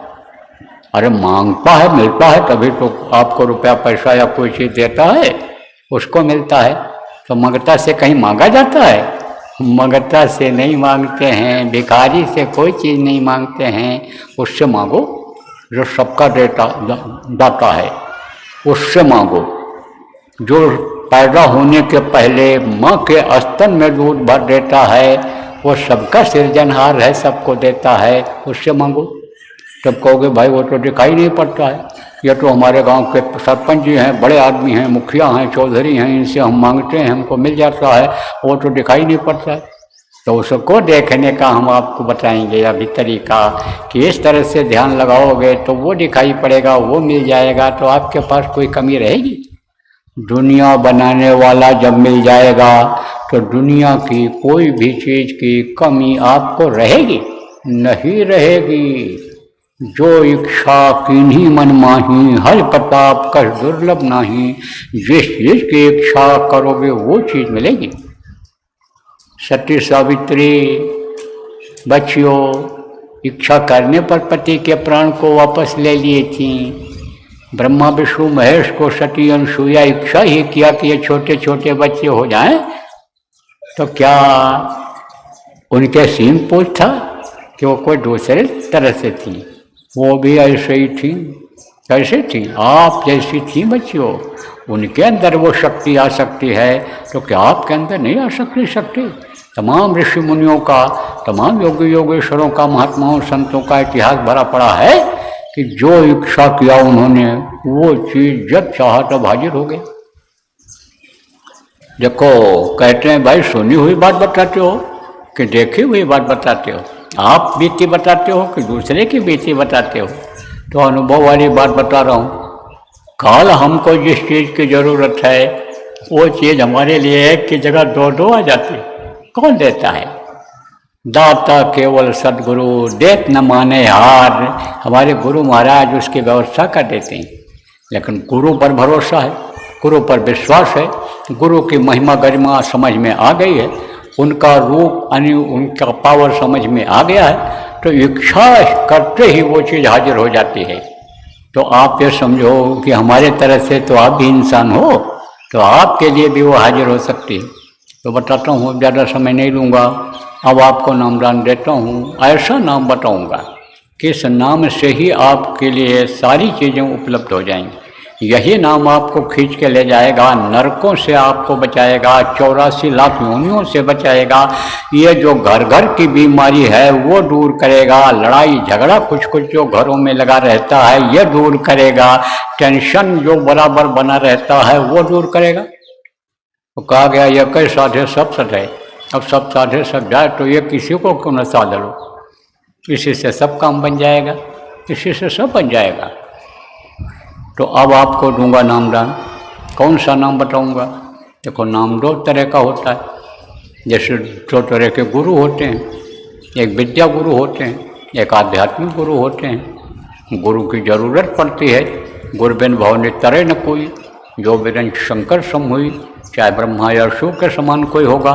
अरे मांगता है, मिलता है तभी तो आपको रुपया पैसा या कोई चीज़ देता है, उसको मिलता है। तो मंगता से कहीं मांगा जाता है? मंगता से नहीं मांगते हैं, भिखारी से कोई चीज़ नहीं मांगते हैं, उससे मांगो जो सबका दाता है, उससे मांगो। जो पैदा होने के पहले माँ के स्तन में दूध भर देता है, वो सबका सृजनहार है, सबको देता है, उससे मांगो। तब कहोगे भाई वो तो दिखाई नहीं पड़ता है, ये तो हमारे गांव के सरपंच जी हैं, बड़े आदमी हैं, मुखिया हैं, चौधरी हैं, इनसे हम मांगते हैं, हमको मिल जाता है, वो तो दिखाई नहीं पड़ता है। तो उसको देखने का हम आपको बताएंगे अभी तरीका कि इस तरह से ध्यान लगाओगे तो वो दिखाई पड़ेगा, वो मिल जाएगा, तो आपके पास कोई कमी रहेगी। दुनिया बनाने वाला जब मिल जाएगा तो दुनिया की कोई भी चीज़ की कमी आपको रहेगी नहीं रहेगी। जो इच्छा कीन्ही मन माही, हर प्रताप कश दुर्लभ नाही। जिस चीज की इच्छा करोगे वो चीज मिलेगी। सती सावित्री बच्चियों इच्छा करने पर पति के प्राण को वापस ले लिए थी। ब्रह्मा विष्णु महेश को सती अनुसुईया इच्छा ही किया कि ये छोटे छोटे बच्चे हो जाएं, तो क्या उनके सीम पूछ था कि वो कोई दूसरे तरह से थी? वो भी ऐसे ही थी। कैसे थी? आप जैसी थी बच्चियों। उनके अंदर वो शक्ति आ सकती है तो क्या आपके अंदर नहीं आ सकती शक्ति? तमाम ऋषि मुनियों का, तमाम योगी योगेश्वरों का, महात्माओं संतों का इतिहास भरा पड़ा है कि जो इच्छा किया उन्होंने वो चीज जब चाहा तब हाजिर हो गए। देखो कहते हैं भाई सुनी हुई बात बताते हो कि देखी हुई बात बताते हो, आप बीती बताते हो कि दूसरे की बीती बताते हो? तो अनुभव वाली बात बता रहा हूँ। कल हमको जिस चीज़ की ज़रूरत है वो चीज़ हमारे लिए एक की जगह दो दो आ जाती। कौन देता है? दाता केवल सदगुरु, देत न माने हार। हमारे गुरु महाराज उसकी व्यवस्था कर देते हैं, लेकिन गुरु पर भरोसा है, गुरु पर विश्वास है, गुरु की महिमा गरिमा समझ में आ गई है, उनका रूप उनका पावर समझ में आ गया है, तो इच्छा करते ही वो चीज़ हाजिर हो जाती है। तो आप ये समझो कि हमारे तरफ से तो आप भी इंसान हो, तो आपके लिए भी वो हाजिर हो सकती है। तो बताता हूँ, ज़्यादा समय नहीं लूँगा, अब आपको नामदान देता हूँ। ऐसा नाम बताऊँगा कि इस नाम से ही आपके लिए सारी चीज़ें उपलब्ध हो जाएंगी। यही नाम आपको खींच के ले जाएगा, नरकों से आपको बचाएगा, 84 लाख योनियों से बचाएगा। ये जो घर घर की बीमारी है वो दूर करेगा, लड़ाई झगड़ा कुछ कुछ जो घरों में लगा रहता है ये दूर करेगा, टेंशन जो बराबर बना रहता है वो दूर करेगा। तो कहा गया ये कई साधे सब सधे। अब सब साधे सब जाए तो ये किसी को क्यों न साध लो, इसी से सब काम बन जाएगा, इसी से सब बन जाएगा। तो अब आपको दूंगा नामदान। कौन सा नाम बताऊंगा? देखो नाम दो तरह का होता है। जैसे दो तरह के गुरु होते हैं, एक विद्या गुरु होते हैं, एक आध्यात्मिक गुरु होते हैं। गुरु की जरूरत पड़ती है, गुरु बिन भव नितरे न कोई, जो विरंच शंकर सम हुई। चाहे ब्रह्मा या शिव के समान कोई होगा,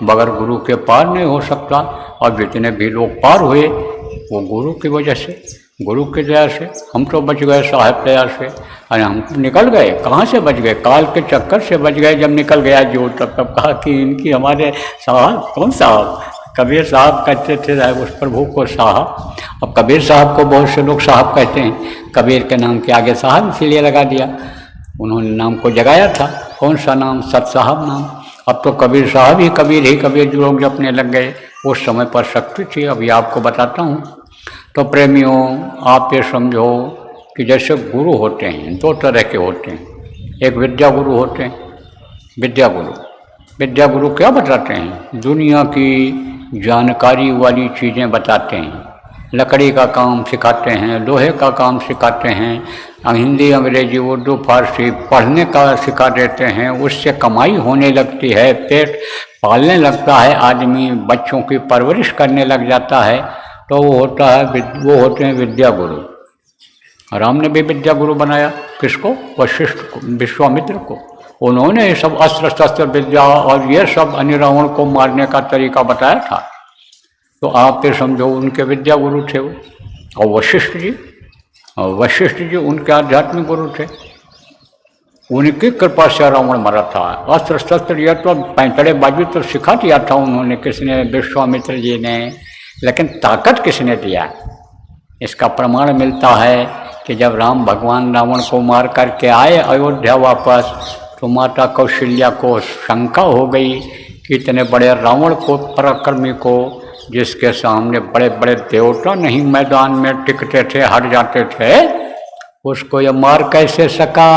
बगैर गुरु के पार नहीं हो सकता। और जितने भी लोग पार हुए वो गुरु की वजह से। गुरु की दया से हम तो बच गए, साहब दया से। अरे हम निकल गए, कहाँ से बच गए? काल के चक्कर से बच गए। जब निकल गया जो तब कहा कि इनकी हमारे साहब, कौन साहब? कबीर साहब कहते थे उस प्रभु को साहब। अब कबीर साहब को बहुत से लोग साहब कहते हैं, कबीर के नाम के आगे साहब इसीलिए लगा दिया। उन्होंने नाम को जगाया था, कौन सा नाम? सत साहब नाम। अब तो कबीर साहब ही कबीर जो लोग जपने लग गए। उस समय पर शक्ति थी, अभी आपको बताता हूँ। तो प्रेमियों, आप ये समझो कि जैसे गुरु होते हैं, दो तरह के होते हैं। एक विद्या गुरु होते हैं। विद्या गुरु क्या बताते हैं? दुनिया की जानकारी वाली चीज़ें बताते हैं। लकड़ी का काम सिखाते हैं, लोहे का काम सिखाते हैं, हिंदी, अंग्रेजी, उर्दू, फारसी पढ़ने का सिखा देते हैं। उससे कमाई होने लगती है, पेट पालने लगता है, आदमी बच्चों की परवरिश करने लग जाता है। तो वो होते हैं विद्या गुरु। राम ने भी विद्या गुरु बनाया किसको? वशिष्ठ को, विश्वामित्र को। उन्होंने सब अस्त्र शस्त्र विद्या और ये सब रावण को मारने का तरीका बताया था। तो आप ये समझो उनके विद्या गुरु थे वो। और वशिष्ठ जी उनके आध्यात्मिक गुरु थे। उनकी कृपा से रावण मरा था। अस्त्र शस्त्र यह तो पैंतड़ेबाजी तो सिखा दिया था उन्होंने, किसने? विश्वामित्र जी ने। लेकिन ताकत किसने दिया? इसका प्रमाण मिलता है कि जब राम भगवान रावण को मार करके आए अयोध्या वापस, तो माता कौशल्या को शंका हो गई कि इतने बड़े रावण को, पराक्रमी को, जिसके सामने बड़े बड़े देवता नहीं मैदान में टिकते थे, हट जाते थे, उसको ये मार कैसे सका?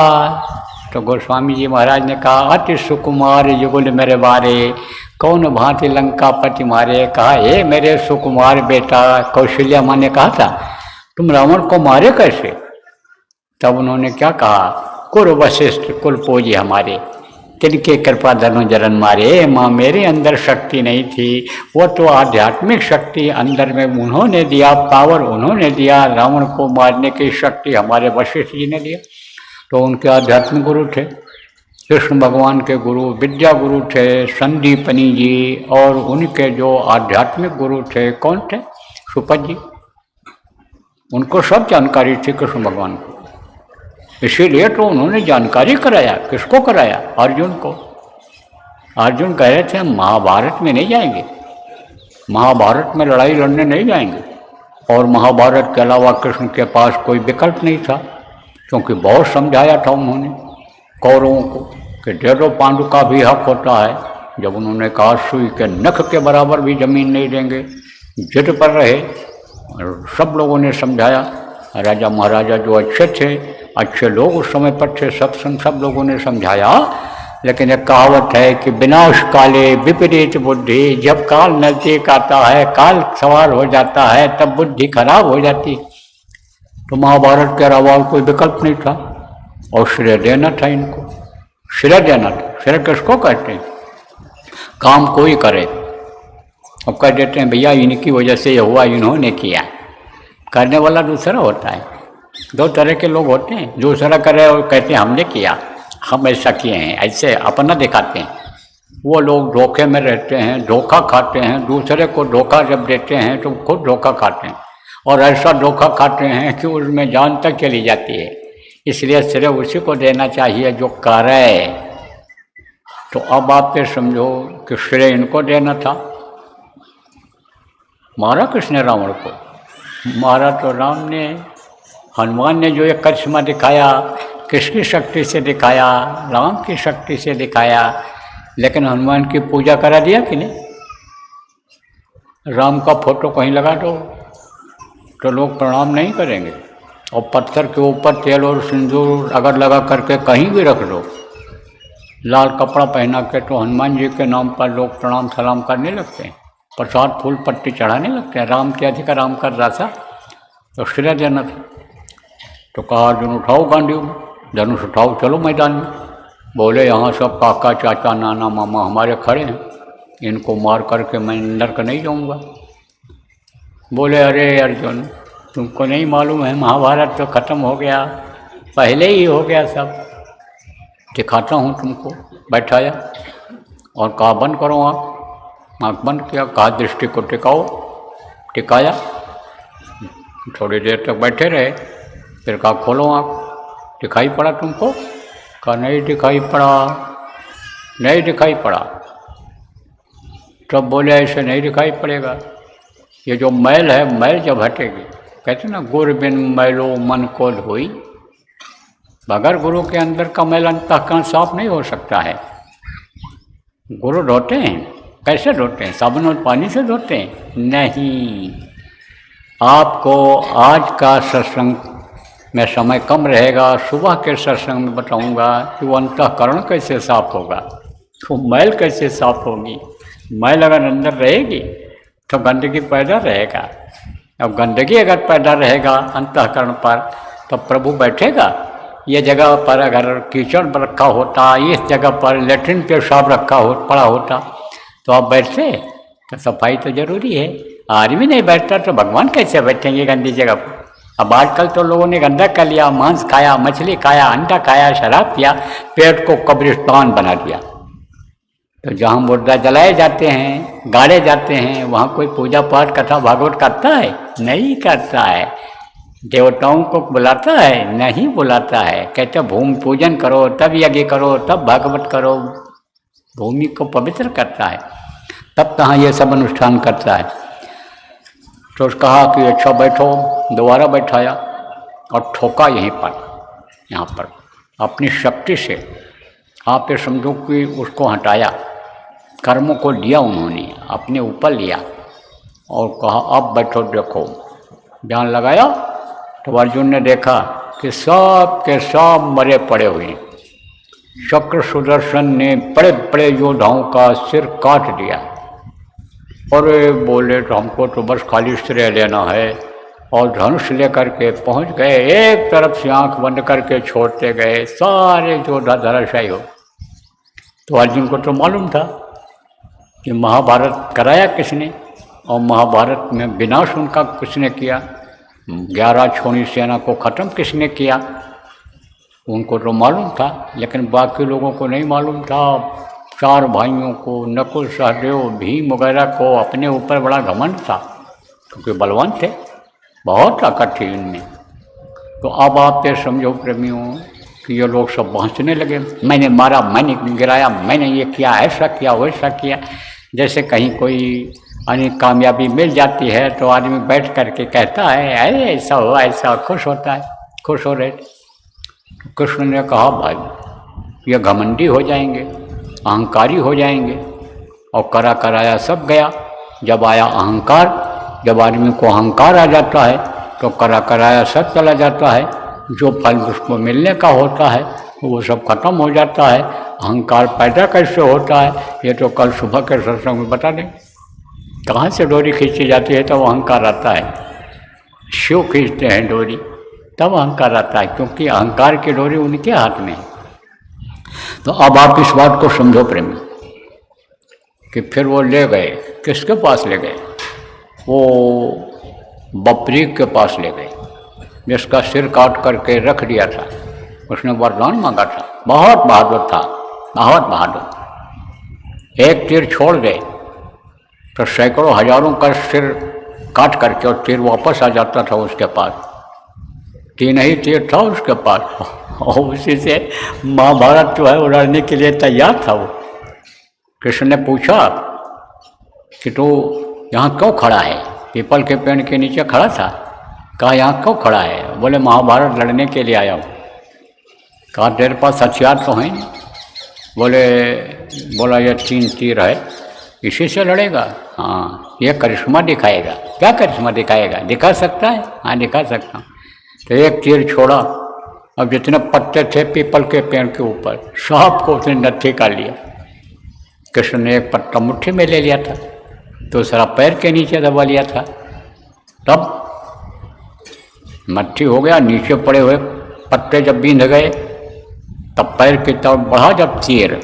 तो गोस्वामी जी महाराज ने कहा, अति सुकुमार युगल मेरे बारे, कौन भांति लंका पति मारे। कहा, हे मेरे सुकुमार बेटा, कौशल्या माँ ने कहा था, तुम रावण को मारे कैसे? तब उन्होंने क्या कहा? कुल वशिष्ठ कुल पूजी हमारे, तिनके कृपा धनु जरन मारे। माँ, मेरे अंदर शक्ति नहीं थी, वो तो आध्यात्मिक शक्ति अंदर में उन्होंने दिया, पावर उन्होंने दिया। रावण को मारने की शक्ति हमारे वशिष्ठ जी ने दिया। तो उनके आध्यात्मिक गुरु थे, कृष्ण भगवान के गुरु, विद्या गुरु थे संदीपनी जी। और उनके जो आध्यात्मिक गुरु थे, कौन थे? सुपद जी। उनको सब जानकारी थी कृष्ण भगवान को, इसीलिए तो उन्होंने जानकारी कराया। किसको कराया? अर्जुन को। अर्जुन कह रहे थे हम महाभारत में नहीं जाएंगे, महाभारत में लड़ाई लड़ने नहीं जाएंगे। और महाभारत के अलावा कृष्ण के पास कोई विकल्प नहीं था, क्योंकि बहुत समझाया था उन्होंने कौरवों को कि दे दो, पांडु का भी हक होता है। जब उन्होंने कहा सुई के नख के बराबर भी जमीन नहीं देंगे, जिद पर रहे। सब लोगों ने समझाया। राजा महाराजा जो अच्छे थे, अच्छे लोग उस समय पर थे, सत्संग सब लोगों ने समझाया। लेकिन एक कहावत है कि विनाश काले विपरीत बुद्धि, जब काल नजदीक आता है, काल सवार हो जाता है, तब बुद्धि खराब हो जाती। तो महाभारत के अलावा कोई विकल्प नहीं था, और श्रेय देना था इनको, श्रेय देना था। श्रेय किसको कहते हैं? काम कोई करे, अब कह देते हैं भैया इनकी वजह से ये हुआ, इन्होंने किया। करने वाला दूसरा होता है। दो तरह के लोग होते हैं, दूसरा करे और कहते हैं हमने किया, हम ऐसा किए हैं, ऐसे अपना दिखाते हैं। वो लोग धोखे में रहते हैं, धोखा खाते हैं, दूसरे को धोखा जब देते हैं तो खुद धोखा खाते हैं, और ऐसा धोखा खाते हैं कि उसमें जान तक चली जाती है। इसलिए श्रेय उसी को देना चाहिए जो करे। तो अब आप ये समझो कि श्रेय इनको देना था। मारा किसने रावण को? मारा तो राम ने। हनुमान ने जो एक करिश्मा दिखाया, किसकी शक्ति से दिखाया? राम की शक्ति से दिखाया। लेकिन हनुमान की पूजा करा दिया कि नहीं? राम का फोटो कहीं लगा दो तो लोग प्रणाम नहीं करेंगे, और पत्थर के ऊपर तेल और सिंदूर अगर लगा करके कहीं भी रख दो, लाल कपड़ा पहना के, तो हनुमान जी के नाम पर लोग प्रणाम सलाम करने लगते हैं, प्रसाद फूल पत्ती चढ़ाने लगते हैं। राम के अधिक राम कर रहा था, तो श्रेय देना था। तो कहा अर्जुन उठाओ गांडीव, धनुष उठाओ, चलो मैदान में। बोले यहाँ सब काका चाचा नाना मामा हमारे खड़े हैं, इनको मार करके मैं अंदर का नहीं जाऊँगा। बोले अरे अर्जुन, तुमको नहीं मालूम है महाभारत तो खत्म हो गया, पहले ही हो गया सब। दिखाता हूँ तुमको। बैठाया और कहा बंद करो आँख। आँख बंद किया, कहा दृष्टि को टिकाओ। टिकाया, थोड़ी देर तक बैठे रहे, फिर कहा खोलो आँख, दिखाई पड़ा तुमको? कहा नहीं दिखाई पड़ा, नहीं दिखाई पड़ा। तब बोले ऐसे नहीं दिखाई पड़ेगा, ये जो मैल है मैल जब हटेगी, कहते ना गुर बिन मैलो मन को धोई, बगैर गुरु के अंदर का मैल अंतःकरण साफ नहीं हो सकता है। गुरु धोते हैं, कैसे धोते हैं? साबुन और पानी से धोते हैं? नहीं। आपको आज का सत्संग में समय कम रहेगा, सुबह के सत्संग में बताऊंगा कि वो अंतःकरण कैसे साफ होगा, तो मैल कैसे साफ होगी। मैल अगर अंदर रहेगी तो गंदगी पैदा रहेगा, अब गंदगी अगर पैदा रहेगा अंतःकरण पर तो प्रभु बैठेगा? ये जगह पर अगर कीचड़ रखा होता, इस जगह पर लेट्रिन पेशाब पड़ा होता तो आप बैठते? तो सफाई तो जरूरी है। आदमी नहीं बैठता तो भगवान कैसे बैठेंगे गंदी जगह पर? अब आजकल तो लोगों ने गंदा कर लिया, मांस खाया, मछली खाया, अंडा खाया, शराब पिया, पेट को कब्रिस्तान बना दिया। तो जहाँ मुर्दा जलाए जाते हैं, गाड़े जाते हैं, वहाँ कोई पूजा पाठ कथा भागवत करता है? नहीं करता है। देवताओं को बुलाता है? नहीं बुलाता है। कहते भूमि पूजन करो, तब यज्ञ करो, तब भागवत करो। भूमि को पवित्र करता है, तब कहाँ ये सब अनुष्ठान करता है। तो उसने कहा कि अच्छा बैठो, दोबारा बैठाया और ठोका यहीं पर, यहाँ पर अपनी शक्ति से। आप ये समझो कि उसको हटाया, कर्मों को लिया उन्होंने, अपने ऊपर लिया और कहा अब बैठो, देखो। ध्यान लगाया तो अर्जुन ने देखा कि सब के सब मरे पड़े हुए। चक्र सुदर्शन ने बड़े बड़े योद्धाओं का सिर काट दिया। और बोले तो हमको तो बस खाली श्रेय लेना है, और धनुष लेकर के पहुंच गए, एक तरफ से आंख बंद करके छोड़ते गए, सारे योद्धा धराशायी हो। तो अर्जुन को तो मालूम था कि महाभारत कराया किसने, और महाभारत में विनाश उनका किसने किया, 11 छोड़ी सेना को ख़त्म किसने किया, उनको तो मालूम था। लेकिन बाकी लोगों को नहीं मालूम था। 4 भाइयों को, नकुल, सहदेव, भीम वगैरह को अपने ऊपर बड़ा घमंड था, क्योंकि बलवान थे, बहुत ताकत थी इनमें। तो अब आप ये समझो प्रेमियों कि ये लोग सब पहुँचने लगे, मैंने मारा, मैंने गिराया, मैंने ये किया, ऐसा किया, वैसा किया। जैसे कहीं कोई कामयाबी मिल जाती है तो आदमी बैठ करके कहता है अरे ऐसा हुआ, ऐसा, खुश होता है, खुश हो रहे। तो कृष्ण ने कहा भाई ये घमंडी हो जाएंगे, अहंकारी हो जाएंगे, और करा कराया सब गया। जब आया अहंकार, जब आदमी को अहंकार आ जाता है तो करा कराया सब चला जाता है। जो फल उसको मिलने का होता है वो सब खत्म हो जाता है। अहंकार पैदा कैसे होता है ये तो कल सुबह के सत्संग में बता दें। कहाँ से डोरी खींची जाती है तब अहंकार आता है, शिव खींचते हैं डोरी तब अहंकार आता है, क्योंकि अहंकार की डोरी उनके हाथ में है। तो अब आप इस बात को समझो प्रेमी कि फिर वो ले गए, किसके पास ले गए, वो बपरीक के पास ले गए, जिसका सिर काट करके रख दिया था। उसने वरदान मांगा था, बहुत बहादुर था, बहुत बहादुर। एक तीर छोड़ दे तो सैकड़ों हजारों का सिर काट करके और तीर वापस आ जाता था उसके पास। 3 ही तीर था उसके पास, और उसी से महाभारत जो है वो लड़ने के लिए तैयार था। वो कृष्ण ने पूछा कि तू यहाँ क्यों खड़ा है, पीपल के पेड़ के नीचे खड़ा था। कहा यहाँ क्यों खड़ा है, बोले महाभारत लड़ने के लिए आया हूँ। कहा तेरे पास हथियार तो हैं? बोला ये 3 तीर है, इसी से लड़ेगा। हाँ ये करिश्मा दिखाएगा। क्या करिश्मा दिखाएगा, दिखा सकता है? हाँ दिखा सकता हूँ। तो एक तीर छोड़ा, अब जितने पत्ते थे पीपल के पेड़ के ऊपर सब को उसने नत्थी कर लिया। कृष्ण ने एक पत्ता मुट्ठी में ले लिया था, दूसरा पैर के नीचे दबा लिया था, तब मट्ठी हो गया। नीचे पड़े हुए पत्ते जब बींध गए तब पैर की तरफ बढ़ा जब तीर,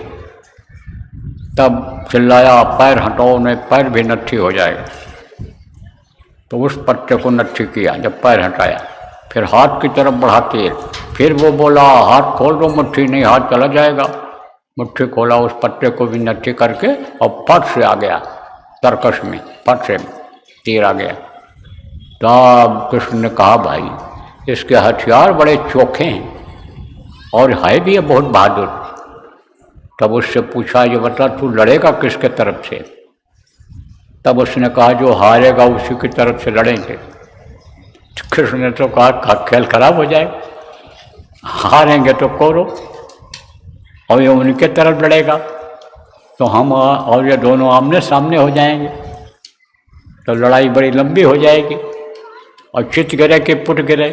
तब चिल्लाया पैर हटाओ नहीं पैर भी नट्ठी हो जाएगा। तो उस पत्ते को नट्ठी किया, जब पैर हटाया फिर हाथ की तरफ बढ़ा तीर, फिर वो बोला हाथ खोल दो, मुट्ठी नहीं, हाथ चला जाएगा। मुट्ठी खोला, उस पत्ते को भी नट्ठी करके और फट से आ गया, तरकश में फट से तीर आ गया। तब कृष्ण ने कहा भाई इसके हथियार बड़े चोखे हैं और है भी है बहुत बहादुर। तब उससे पूछा ये बता तू लड़ेगा किसके तरफ से? तब उसने कहा जो हारेगा उसी की तरफ से लड़ेंगे। कृष्ण ने तो कहा खेल खराब हो जाए, हारेंगे तो कौरव और ये उनके तरफ लड़ेगा तो हम और ये दोनों आमने सामने हो जाएंगे, तो लड़ाई बड़ी लंबी हो जाएगी। और चित गिरे कि पुट गिरे,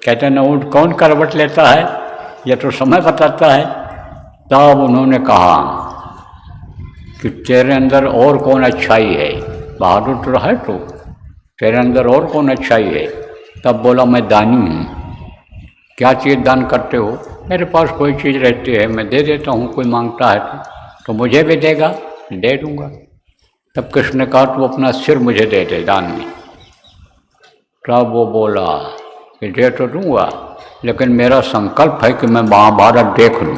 कहते हैं न ऊँट कौन करवट लेता है, यह तो समय बताता है। तब उन्होंने कहा कि तेरे अंदर और कौन अच्छाई है, बहादुर तो है तो तेरे अंदर और कौन अच्छाई है? तब बोला मैं दानी हूँ। क्या चीज़ दान करते हो? मेरे पास कोई चीज़ रहती है मैं दे देता हूँ, कोई मांगता है तो मुझे भी देगा, दे दूँगा। तब कृष्ण ने कहा तू अपना सिर मुझे दे दे दान में। तब वो बोला कि दे तो दूँगा लेकिन मेरा संकल्प है कि मैं महाभारत देख लूँ,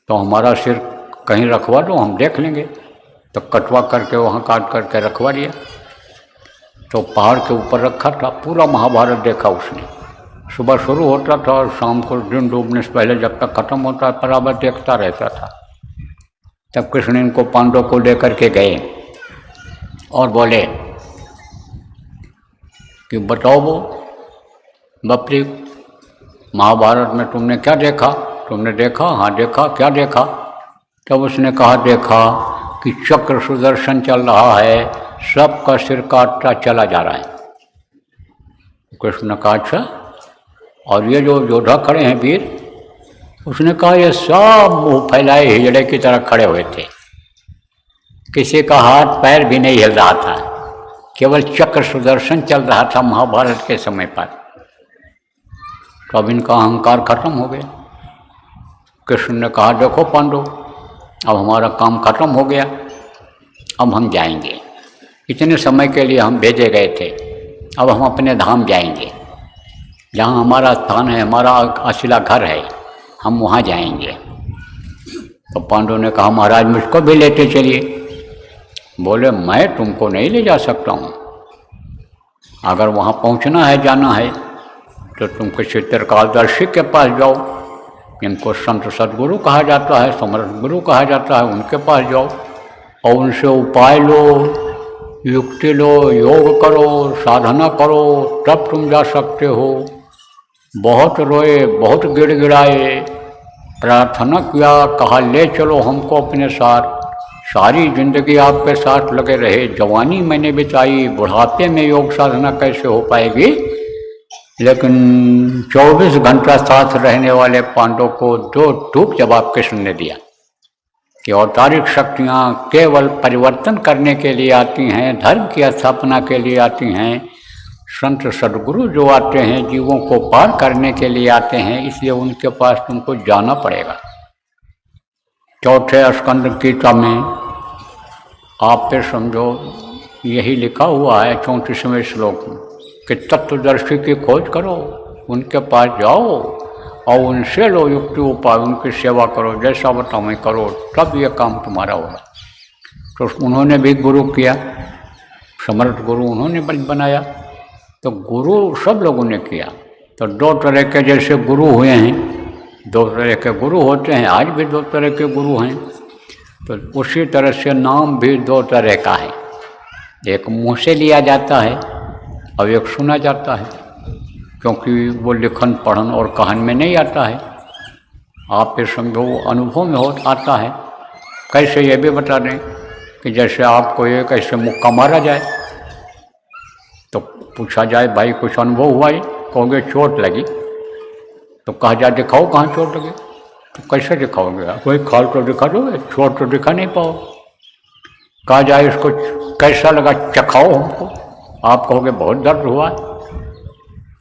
तो हमारा सिर कहीं रखवा दो हम देख लेंगे। तो कटवा करके वहाँ काट करके रखवा दिया। तो पहाड़ के ऊपर रखा था, पूरा महाभारत देखा उसने। सुबह शुरू होता था और शाम को दिन डूबने से पहले जब तक खत्म होता बराबर देखता रहता था। तब कृष्ण इनको पांडवों को लेकर के गए और बोले कि बताओ वो बपरी महाभारत में तुमने क्या देखा? तुमने देखा? हाँ देखा। क्या देखा? तब उसने कहा देखा कि चक्र सुदर्शन चल रहा है, सबका सिर काटता चला जा रहा है। कृष्ण ने कहा अच्छा, और ये जो योद्धा खड़े हैं वीर? उसने कहा ये सब मुंह फैलाए हिजड़े की तरह खड़े हुए थे, किसी का हाथ पैर भी नहीं हिल रहा था, केवल चक्र सुदर्शन चल रहा था महाभारत के समय पर। तो अब इनका अहंकार खत्म हो गया। कृष्ण ने कहा देखो पांडव, अब हमारा काम खत्म हो गया, अब हम जाएंगे। इतने समय के लिए हम भेजे गए थे, अब हम अपने धाम जाएंगे, जहाँ हमारा स्थान है, हमारा असला घर है, हम वहाँ जाएंगे। तो पांडव ने कहा महाराज मुझको भी लेते चलिए। बोले मैं तुमको नहीं ले जा सकता हूँ, अगर वहाँ पहुँचना है, जाना है तो तुम किसी त्रिकालदर्शी के पास जाओ, इनको संत सदगुरु कहा जाता है, समर्थ गुरु कहा जाता है, उनके पास जाओ और उनसे उपाय लो, युक्ति लो, योग करो, साधना करो, तब तुम जा सकते हो। बहुत रोए, बहुत गिड़गिड़ाए, प्रार्थना किया, कहा ले चलो हमको अपने साथ, सारी जिंदगी आपके साथ लगे रहे, जवानी मैंने बिताई, बुढ़ापे में योग साधना कैसे हो पाएगी? लेकिन 24 घंटा साथ रहने वाले पांडवों को दो टूक जवाब कृष्ण ने दिया कि अवतारिक शक्तियाँ केवल परिवर्तन करने के लिए आती हैं, धर्म की स्थापना के लिए आती हैं। संत सदगुरु जो आते हैं जीवों को पार करने के लिए आते हैं, इसलिए उनके पास तुमको जाना पड़ेगा। चौथे स्कंद गीता में आप पे समझो यही लिखा हुआ है 34वें श्लोक में कि तत्वदर्शी की खोज करो, उनके पास जाओ और उनसे लो युक्ति उपाय, उनकी सेवा करो, जैसा बताओ करो, तब ये काम तुम्हारा होगा। तो उन्होंने भी गुरु किया, समर्थ गुरु उन्होंने बनाया। तो गुरु सब लोगों ने किया। तो दो तरह के जैसे गुरु हुए हैं, दो तरह के गुरु होते हैं, आज भी दो तरह के गुरु हैं। तो उसी तरह से नाम भी दो तरह का है, एक मुँह से लिया जाता है और एक सुना जाता है, क्योंकि वो लिखन पढ़न और कहन में नहीं आता है। आप ये समझो अनुभव में हो आता है। कैसे ये भी बता दें कि जैसे आपको एक ऐसे मुक्का मारा जाए तो पूछा जाए भाई कुछ अनुभव हुआ है, कहोगे चोट लगी, तो कहा जाए दिखाओ कहाँ चोट लगी, तो कैसे दिखाओगे? कोई खाल तो दिखा दोगे, चोट तो दिखा नहीं पाओ। कहा जाए इसको कैसा लगा, चखाओ हमको, आप कहोगे बहुत दर्द हुआ,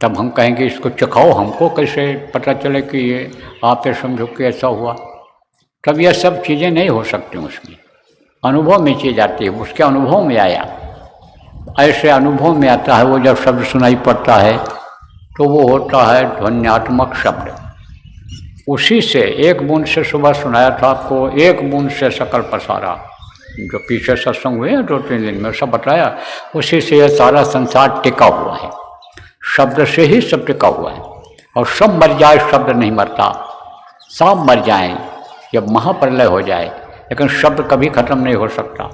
तब हम कहेंगे इसको चखाओ हमको, कैसे पता चले कि ये आप ये समझो कि ऐसा हुआ। तब यह सब चीज़ें नहीं हो सकती, उसमें अनुभव में चीज़ आती है, उसके अनुभव में आया, ऐसे अनुभव में आता है। वो जब शब्द सुनाई पड़ता है तो वो होता है ध्वन्यात्मक शब्द। उसी से एक बूंद से सुबह सुनाया था आपको, एक बूंद से सकल पसारा, जो पीछे सत्संग हुए हैं 2-3 दिन में सब बताया, उसी से यह सारा संसार टिका हुआ है। शब्द से ही सब टिका हुआ है। और सब मर जाए, शब्द नहीं मरता। सब मर जाएं जब महाप्रलय हो जाए, लेकिन शब्द कभी खत्म नहीं हो सकता।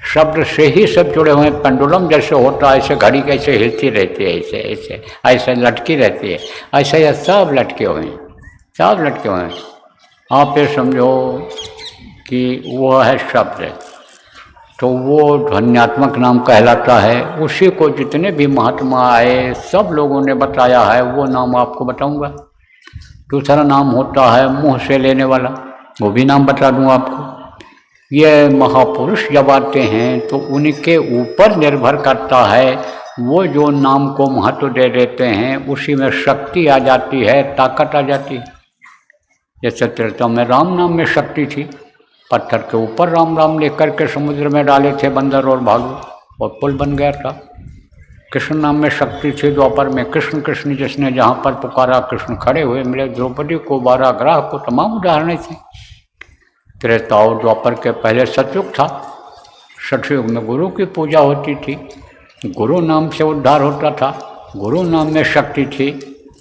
शब्द से ही सब जुड़े हुए हैं। पेंडुलम जैसे होता है, ऐसे घड़ी कैसे हिलती रहती है, ऐसे ऐसे ऐसे लटकी रहती है, ऐसे ये सब लटके हुए हैं, सब लटके हुए हैं। आप ये समझो कि वो है शब्द, तो वो ध्वन्यात्मक नाम कहलाता है। उसी को जितने भी महात्मा आए सब लोगों ने बताया है, वो नाम आपको बताऊंगा। दूसरा नाम होता है मुँह से लेने वाला, वो भी नाम बता दूँ आपको। ये महापुरुष जब आते हैं तो उनके ऊपर निर्भर करता है, वो जो नाम को महत्व दे देते हैं उसी में शक्ति आ जाती है, ताकत आ जाती है। जैसे त्रेता में राम नाम में शक्ति थी, पत्थर के ऊपर राम राम लेकर के समुद्र में डाले थे बंदर और भालू, और पुल बन गया था। कृष्ण नाम में शक्ति थी, द्वापर में कृष्ण कृष्ण जिसने जहाँ पर पुकारा कृष्ण खड़े हुए मिले, द्रौपदी को, 12 ग्रह को, तमाम उदाहरण थे। त्रेता और द्वापर के पहले सतयुग था। सतयुग में गुरु की पूजा होती थी, गुरु नाम से उद्धार होता था, गुरु नाम में शक्ति थी।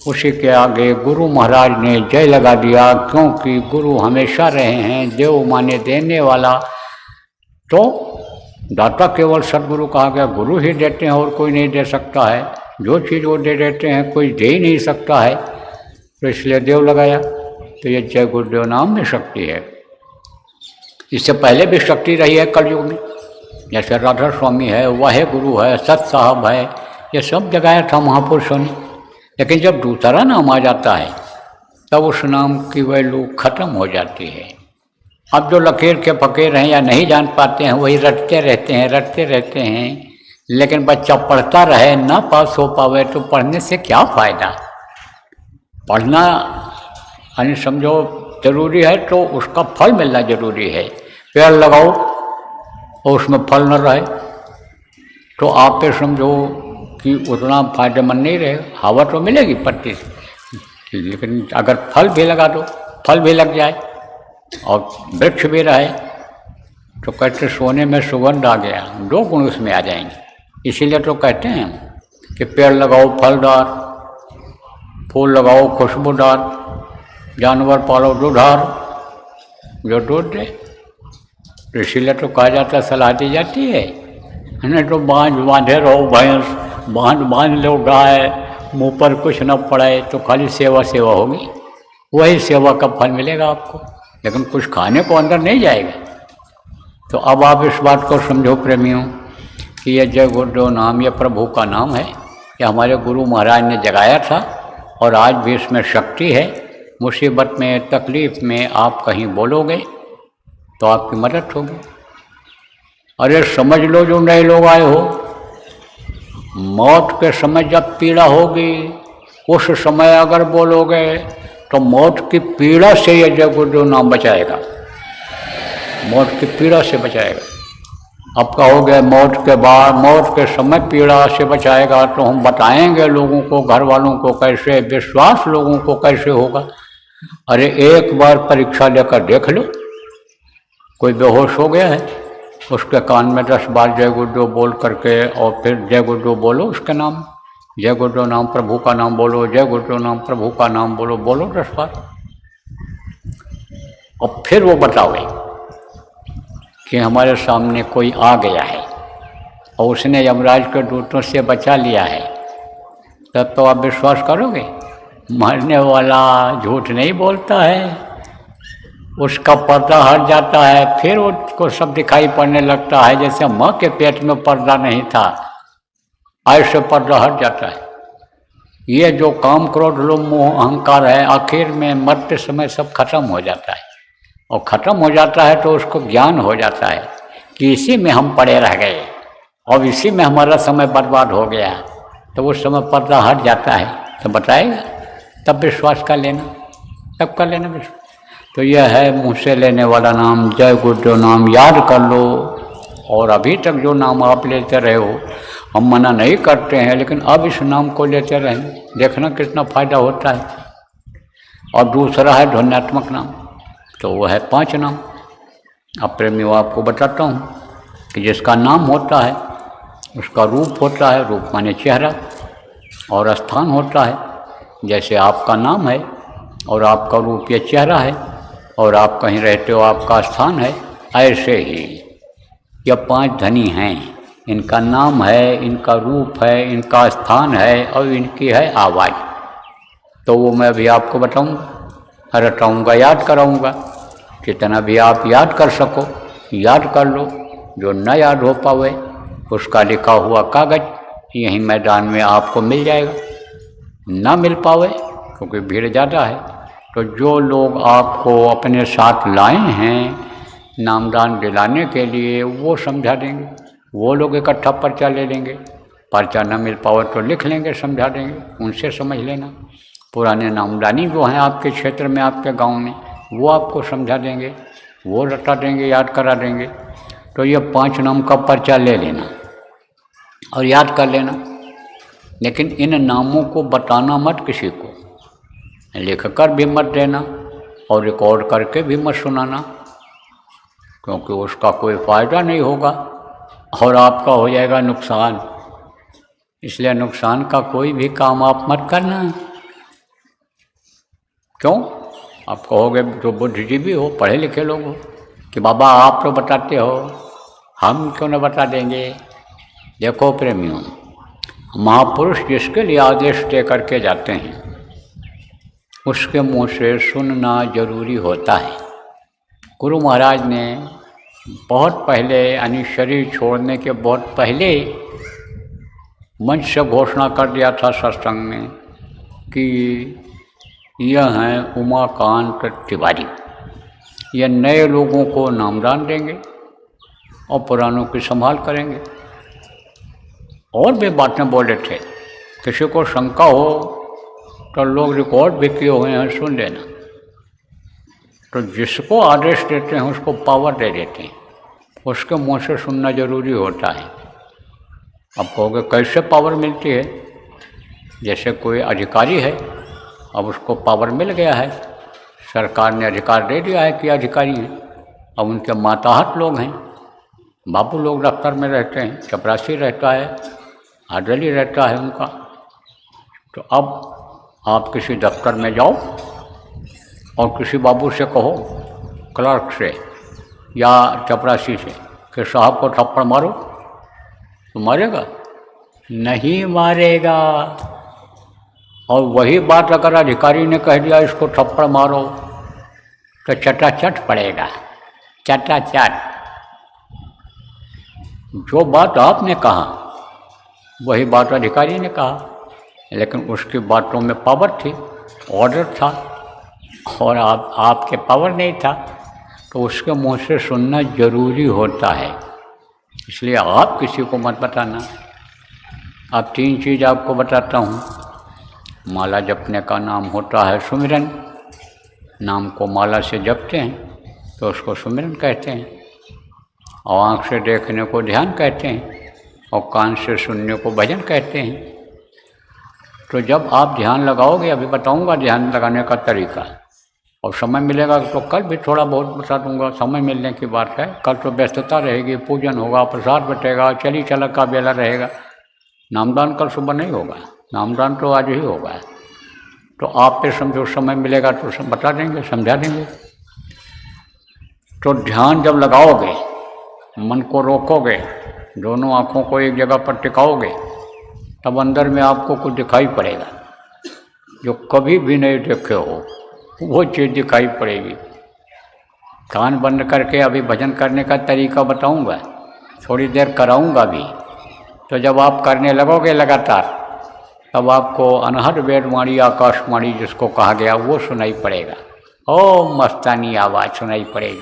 उसी के आगे गुरु महाराज ने जय लगा दिया, क्योंकि गुरु हमेशा रहे हैं देव माने देने वाला। तो दाता केवल सदगुरु कहा गया, गुरु ही देते हैं और कोई नहीं दे सकता है। जो चीज़ वो दे देते हैं कोई दे ही नहीं सकता है, तो इसलिए देव लगाया। तो ये जय गुरुदेव नाम में शक्ति है। इससे पहले भी शक्ति रही है कलयुग में, जैसे राधा स्वामी है, वाहे गुरु है, सत साहब है, ये सब जगाया था महापुरुषों ने। लेकिन जब दूसरा नाम आ जाता है तब उस नाम की वैल्यू खत्म हो जाती है। अब जो लकीर के फकीर हैं या नहीं जान पाते हैं, वही रटते रहते हैं। लेकिन बच्चा पढ़ता रहे, ना पास हो पावे तो पढ़ने से क्या फ़ायदा। पढ़ना यानी समझो जरूरी है, तो उसका फल मिलना जरूरी है। पेड़ लगाओ और उसमें फल न रहे तो आप ये समझो कि उतना फायदेमंद नहीं रहे। हवा तो मिलेगी पत्ती से, लेकिन अगर फल भी लगा दो, फल भी लग जाए और वृक्ष भी रहे, तो कहते सोने में सुगंध आ गया, 2 गुण उसमें आ जाएंगे। इसीलिए तो कहते हैं कि पेड़ लगाओ फलदार, फूल लगाओ खुशबूदार, जानवर पालो दूधार जो दूध दे। तो इसीलिए तो कहा जाता है, सलाह दी जाती है, नहीं तो बांधे रहो भैंस, बांध लो गाय, मुँह पर कुछ न पड़े तो खाली सेवा होगी, वही सेवा का फल मिलेगा आपको, लेकिन कुछ खाने को अंदर नहीं जाएगा। तो अब आप इस बात को समझो प्रेमियों कि यह जय गुरुदेव नाम, यह प्रभु का नाम है, यह हमारे गुरु महाराज ने जगाया था और आज भी इसमें शक्ति है। मुसीबत में, तकलीफ़ में आप कहीं बोलोगे तो आपकी मदद होगी। अरे समझ लो जो नए लोग आए हो, मौत के समय जब पीड़ा होगी उस समय अगर बोलोगे तो मौत की पीड़ा से यह जय गुरुदेव नाम बचाएगा, मौत की पीड़ा से बचाएगा। अब कहोगे मौत के बाद, मौत के समय पीड़ा से बचाएगा, तो हम बताएंगे लोगों को, घर वालों को कैसे, विश्वास लोगों को कैसे होगा। अरे एक बार परीक्षा लेकर देख लो, कोई बेहोश हो गया है, उसके कान में 10 बार जय गुरुदेव बोल करके और फिर जय गुरुदेव बोलो उसके नाम, जय गुरुदेव नाम प्रभु का नाम बोलो, जय गुरुदेव नाम प्रभु का नाम बोलो, बोलो 10 बार। और फिर वो बताओगे कि हमारे सामने कोई आ गया है और उसने यमराज के दूतों से बचा लिया है, तब तो आप विश्वास करोगे। मरने वाला झूठ नहीं बोलता है, उसका पर्दा हट जाता है, फिर उसको सब दिखाई पड़ने लगता है। जैसे माँ के पेट में पर्दा नहीं था, ऐसे पर्दा हट जाता है। ये जो काम, क्रोध, लोभ, मोह, अहंकार है, आखिर में मरते समय सब खत्म हो जाता है। और ख़त्म हो जाता है तो उसको ज्ञान हो जाता है कि इसी में हम पड़े रह गए और इसी में हमारा समय बर्बाद हो गया। तो उस समय पर्दा हट जाता है तो बताएगा, तब विश्वास कर लेना, तब कर लेना विश्वास। तो यह है मुँह से लेने वाला नाम, जय गुरुदेव नाम याद कर लो। और अभी तक जो नाम आप लेते रहे हो, हम मना नहीं करते हैं, लेकिन अब इस नाम को लेते रहें, देखना कितना फायदा होता है। और दूसरा है ध्वन्यात्मक नाम, तो वो है 5 नाम। अब प्रेमियों आपको बताता हूँ कि जिसका नाम होता है उसका रूप होता है, रूप माने चेहरा, और स्थान होता है। जैसे आपका नाम है और आपका रूप ये चेहरा है, और आप कहीं रहते हो आपका स्थान है, ऐसे ही ये 5 धनी हैं। इनका नाम है, इनका रूप है, इनका स्थान है और इनकी है आवाज़। तो वो मैं अभी आपको बताऊँगा, रटाऊँगा, याद कराऊँगा। जितना भी आप याद कर सको याद कर लो। जो न याद हो पावे उसका लिखा हुआ कागज़ यहीं मैदान में आपको मिल जाएगा। ना मिल पावे क्योंकि भीड़ ज़्यादा है, तो जो लोग आपको अपने साथ लाए हैं नामदान दिलाने के लिए वो समझा देंगे। वो लोग इकट्ठा पर्चा ले लेंगे, पर्चा न मिल पावे तो लिख लेंगे, समझा देंगे, उनसे समझ लेना। पुराने नामदानी जो हैं आपके क्षेत्र में, आपके गांव में, वो आपको समझा देंगे, वो रटा देंगे, याद करा देंगे। तो ये 5 नाम का पर्चा ले लेना और याद कर लेना। लेकिन इन नामों को बताना मत किसी को, लिख कर भी मत देना और रिकॉर्ड करके भी मत सुनाना, क्योंकि उसका कोई फ़ायदा नहीं होगा और आपका हो जाएगा नुकसान। इसलिए नुकसान का कोई भी काम आप मत करना। क्यों? आप कहोगे जो बुद्धिजीवी हो, पढ़े लिखे लोग हो, कि बाबा आप तो बताते हो, हम क्यों न बता देंगे। देखो प्रेमियों, महापुरुष जिसके लिए आदेश दे करके जाते हैं उसके मुँह से सुनना जरूरी होता है। गुरु महाराज ने बहुत पहले, यानी शरीर छोड़ने के बहुत पहले मंच से घोषणा कर दिया था सत्संग में कि यह हैं उमाकांत तिवारी, यह नए लोगों को नामदान देंगे और पुरानों की संभाल करेंगे। और भी बातें बोले थे। किसी को शंका हो तो लोग रिकॉर्ड भी किए हुए हैं, सुन लेना। तो जिसको आदेश देते हैं उसको पावर दे देते हैं, उसके मुँह से सुनना जरूरी होता है। अब कहोगे कैसे पावर मिलती है? जैसे कोई अधिकारी है, अब उसको पावर मिल गया है, सरकार ने अधिकार दे दिया है कि अधिकारी हैं। अब उनके माताहत लोग हैं, बाबू लोग दफ्तर में रहते हैं, चपरासी रहता है, आदली रहता है उनका। तो अब आप किसी दफ्तर में जाओ और किसी बाबू से कहो, क्लर्क से या चपरासी से, कि साहब को थप्पड़ मारो, तो मारेगा? नहीं मारेगा। और वही बात अगर अधिकारी ने कह दिया इसको थप्पड़ मारो, तो चटाचट पड़ेगा, चटाचट। जो बात आपने कहा वही बात अधिकारी ने कहा, लेकिन उसकी बातों में पावर थी, ऑर्डर था, और आपके पावर नहीं था, तो उसके मुंह से सुनना जरूरी होता है। इसलिए आप किसी को मत बताना। अब 3 चीज़ आपको बताता हूँ। माला जपने का नाम होता है सुमिरन। नाम को माला से जपते हैं तो उसको सुमिरन कहते हैं। और आँख से देखने को ध्यान कहते हैं और कान से सुनने को भजन कहते हैं। तो जब आप ध्यान लगाओगे, अभी बताऊंगा ध्यान लगाने का तरीका, और समय मिलेगा तो कल भी थोड़ा बहुत बता दूंगा। समय मिलने की बात है, कल तो व्यस्तता रहेगी, पूजन होगा, प्रसाद बटेगा, चली चलक का बेला रहेगा। नामदान कल सुबह नहीं होगा, नामदान तो आज ही होगा। तो आप पे समझो समय मिलेगा तो सब बता देंगे, समझा देंगे। तो ध्यान जब लगाओगे, मन को रोकोगे, दोनों आँखों को एक जगह पर टिकाओगे, तब अंदर में आपको कुछ दिखाई पड़ेगा जो कभी भी नहीं देखे हो, वो चीज़ दिखाई पड़ेगी। कान बंद करके अभी भजन करने का तरीका बताऊंगा, थोड़ी देर कराऊंगा भी। तो जब आप करने लगोगे लगातार, तब आपको अनहद वेदवाणी, आकाशवाणी जिसको कहा गया, वो सुनाई पड़ेगा। ओ मस्तानी आवाज़ सुनाई पड़ेगी।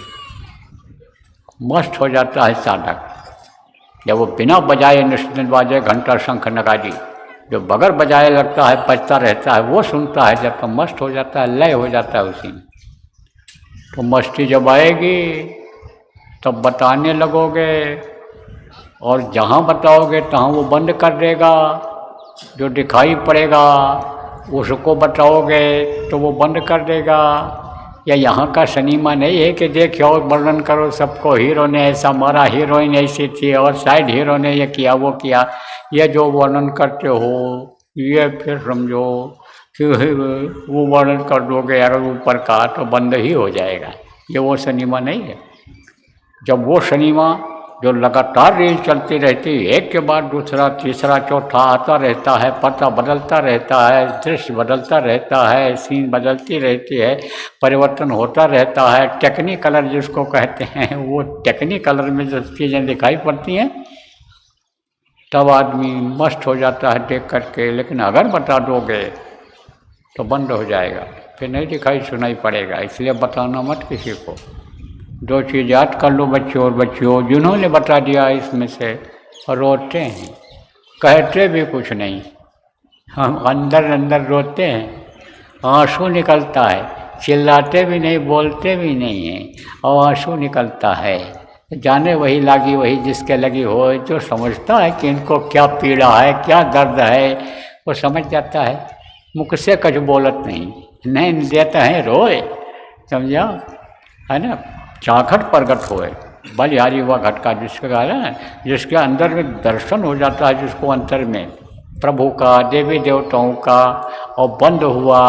मस्त हो जाता है साधक जब वो बिना बजाए निश्चिंत बाजे घंटा शंख नगाड़ी, जो बगैर बजाए लगता है बजता रहता है, वो सुनता है। जब तो मस्त हो जाता है, लय हो जाता है उसी में। तो मस्ती जब आएगी तब बताने लगोगे, और जहाँ बताओगे तहाँ वो बंद कर देगा। जो दिखाई पड़ेगा उसको बताओगे तो वो बंद कर देगा। या यहाँ का सिनेमा नहीं है कि देखो वर्णन करो सबको, हीरो ने ऐसा मारा, हीरोइन ऐसी थी और साइड हीरो ने ये किया वो किया। ये जो वर्णन करते हो ये फिर समझो कि वो वर्णन कर दोगे अगर ऊपर का तो बंद ही हो जाएगा। ये वो सिनेमा नहीं है। जब वो सिनेमा जो लगातार रील चलती रहती है, एक के बाद दूसरा तीसरा चौथा आता रहता है, पता बदलता रहता है, दृश्य बदलता रहता है, सीन बदलती रहती है, परिवर्तन होता रहता है, टेक्निकलर जिसको कहते हैं, वो टेक्निकलर में जो चीज़ें दिखाई पड़ती हैं तब आदमी मस्त हो जाता है देख करके। लेकिन अगर बता दोगे तो बंद हो जाएगा, फिर नहीं दिखाई सुनाई पड़ेगा। इसलिए बताना मत किसी को। दो चीज़ याद कर लो बच्चों और बच्चियों, जिन्होंने बता दिया इसमें से रोते हैं, कहते भी कुछ नहीं, हम अंदर अंदर रोते हैं, आंसू निकलता है, चिल्लाते भी नहीं, बोलते भी नहीं हैं और आंसू निकलता है। जाने वही लागी वही जिसके लगी हो, जो समझता है कि इनको क्या पीड़ा है, क्या दर्द है, वो समझ जाता है। मुख से कुछ बोलत नहीं देता है, रोए, समझा है ना। चाखट प्रगट होए बलिहारी हुआ घटका, जिसके कारण जिसके अंदर में दर्शन हो जाता है, जिसको अंतर में प्रभु का, देवी देवताओं का, और बंद हुआ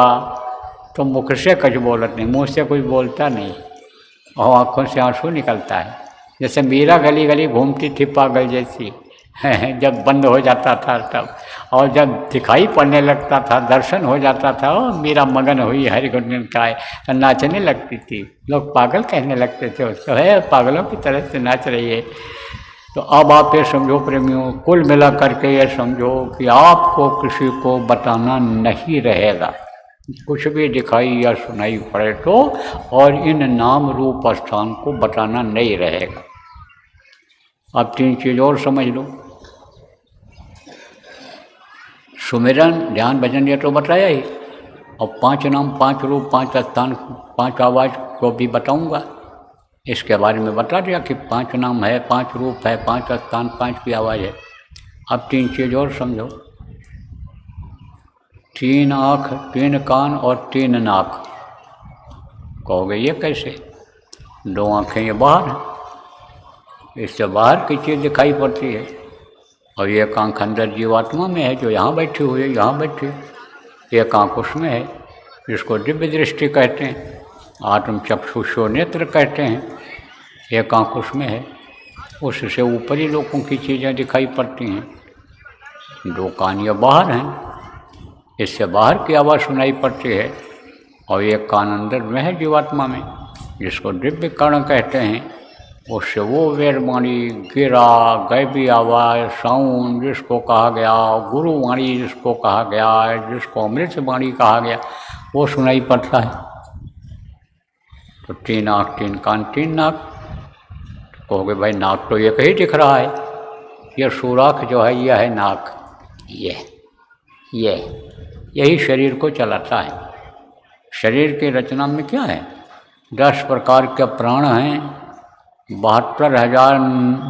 तो मुख से कुछ बोलत नहीं, मुँह से कुछ बोलता नहीं और आँखों से आंसू निकलता है। जैसे मीरा गली गली घूमती थी पागल जैसी, जब बंद हो जाता था तब, और जब दिखाई पड़ने लगता था, दर्शन हो जाता था, मीरा मगन हुई हरि गुण गाए, तो नाचने लगती थी। लोग पागल कहने लगते थे उसको, है पागलों की तरह से नाच रही है। तो अब आप ये समझो प्रेमियों, कुल मिला करके ये समझो कि आपको किसी को बताना नहीं रहेगा, कुछ भी दिखाई या सुनाई पड़े तो, और इन नाम रूप स्थान को बताना नहीं रहेगा। अब तीन चीज़ और समझ लो, सुमिरन ध्यान भजन ये तो बताया ही, और 5 नाम 5 रूप 5 स्थान 5 आवाज़ को भी बताऊंगा। इसके बारे में बता दिया कि 5 नाम है, 5 रूप है, 5 स्थान 5 की आवाज़ है। अब 3 चीज़ और समझो, 3 आँख 3 कान और 3 नाक। कहोगे ये कैसे? 2 आँखें ये बाहर हैं, इससे बाहर की चीज़ दिखाई पड़ती है, और एक आँख अंदर जीवात्मा में है जो यहाँ बैठी हुई है, यहाँ बैठी है। एक आँख उसमें है जिसको दिव्य दृष्टि कहते हैं, आत्म चक्षुषो नेत्र कहते हैं। एक आँख उसमें है, उससे ऊपरी लोगों की चीज़ें दिखाई पड़ती हैं। 2 कान ये बाहर हैं, इससे बाहर की आवाज़ सुनाई पड़ती है, और एक कान अंदर में है जीवात्मा में जिसको दिव्य कर्ण कहते हैं। उससे वो वेदवाणी, गिरा, गैबी आवाज़, साउंड जिसको कहा गया, गुरुवाणी जिसको कहा गया, जिसको अमृत वाणी कहा गया, वो सुनाई पड़ता है। तो 3 आँख 3 कान 3 नाक। तो कहोगे भाई नाक तो एक ही दिख रहा है, ये सुराख जो है यह है नाक, यही शरीर को चलाता है। शरीर की रचना में क्या है? 10 प्रकार के प्राण हैं, 72,000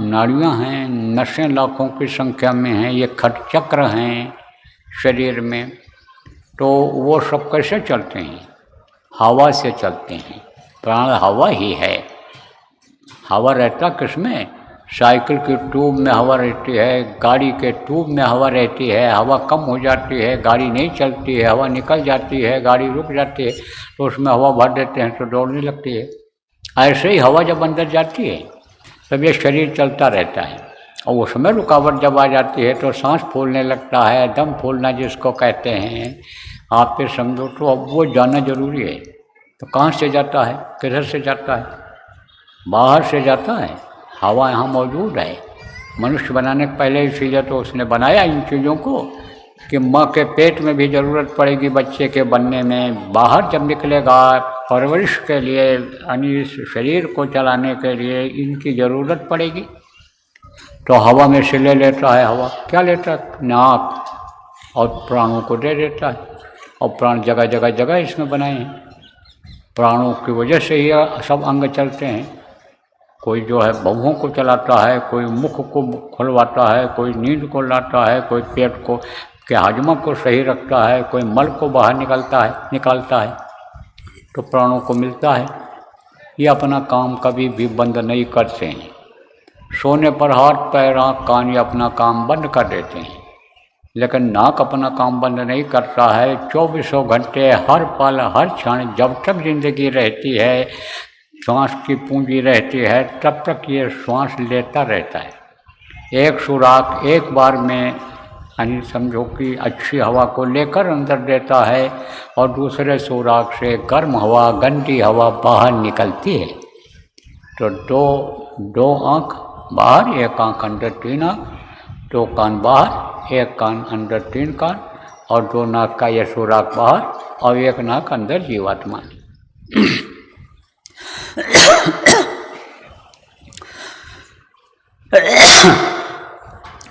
नाड़ियाँ हैं, नसें लाखों की संख्या में हैं, ये खट चक्र हैं शरीर में। तो वो सब कैसे चलते हैं? हवा से चलते हैं। प्राण हवा ही है। हवा रहता किसमें? साइकिल की ट्यूब में हवा रहती है, गाड़ी के ट्यूब में हवा रहती है। हवा कम हो जाती है, गाड़ी नहीं चलती है, हवा निकल जाती है, गाड़ी रुक जाती है, तो उसमें हवा भर देते हैं तो दौड़ने लगती है। ऐसे ही हवा जब अंदर जाती है तब ये शरीर चलता रहता है, और उसमें रुकावट जब आ जाती है तो सांस फूलने लगता है, दम फूलना जिसको कहते हैं। आप फिर समझो तो अब वो जाना जरूरी है। तो कहाँ से जाता है, किधर से जाता है? बाहर से जाता है। हवा यहाँ मौजूद है। मनुष्य बनाने के पहले इसीलिए तो उसने बनाया इन चीज़ों को कि माँ के पेट में भी ज़रूरत पड़ेगी बच्चे के बनने में, बाहर जब निकलेगा परवरिश के लिए, यानी इस शरीर को चलाने के लिए इनकी ज़रूरत पड़ेगी। तो हवा में से ले लेता है। हवा क्या लेता है? नाक, और प्राणों को दे देता है। और प्राण जगह जगह जगह इसमें बनाए हैं। प्राणों की वजह से ही सब अंग चलते हैं। कोई जो है भवों को चलाता है, कोई मुख को खुलवाता है, कोई नींद को लाता है, कोई पेट को के हाजमा को सही रखता है, कोई मल को बाहर निकालता है। तो प्राणों को मिलता है। ये अपना काम कभी भी बंद नहीं करते हैं। सोने पर हाथ पैर आँख कान ये अपना काम बंद कर देते हैं, लेकिन नाक अपना काम बंद नहीं करता है। 24 घंटे हर पल हर क्षण जब तक जिंदगी रहती है, श्वास की पूंजी रहती है, तब तक ये श्वास लेता रहता है। एक सुराख एक बार में यानी समझो कि अच्छी हवा को लेकर अंदर देता है और दूसरे सुराख से गर्म हवा गंदी हवा बाहर निकलती है। तो दो आँख बाहर एक आँख अंदर, 3 आँख, 2 कान बाहर एक कान अंदर, 3 कान, और 2 नाक का यह सुराख बाहर और 1 नाक अंदर जीवात्मा।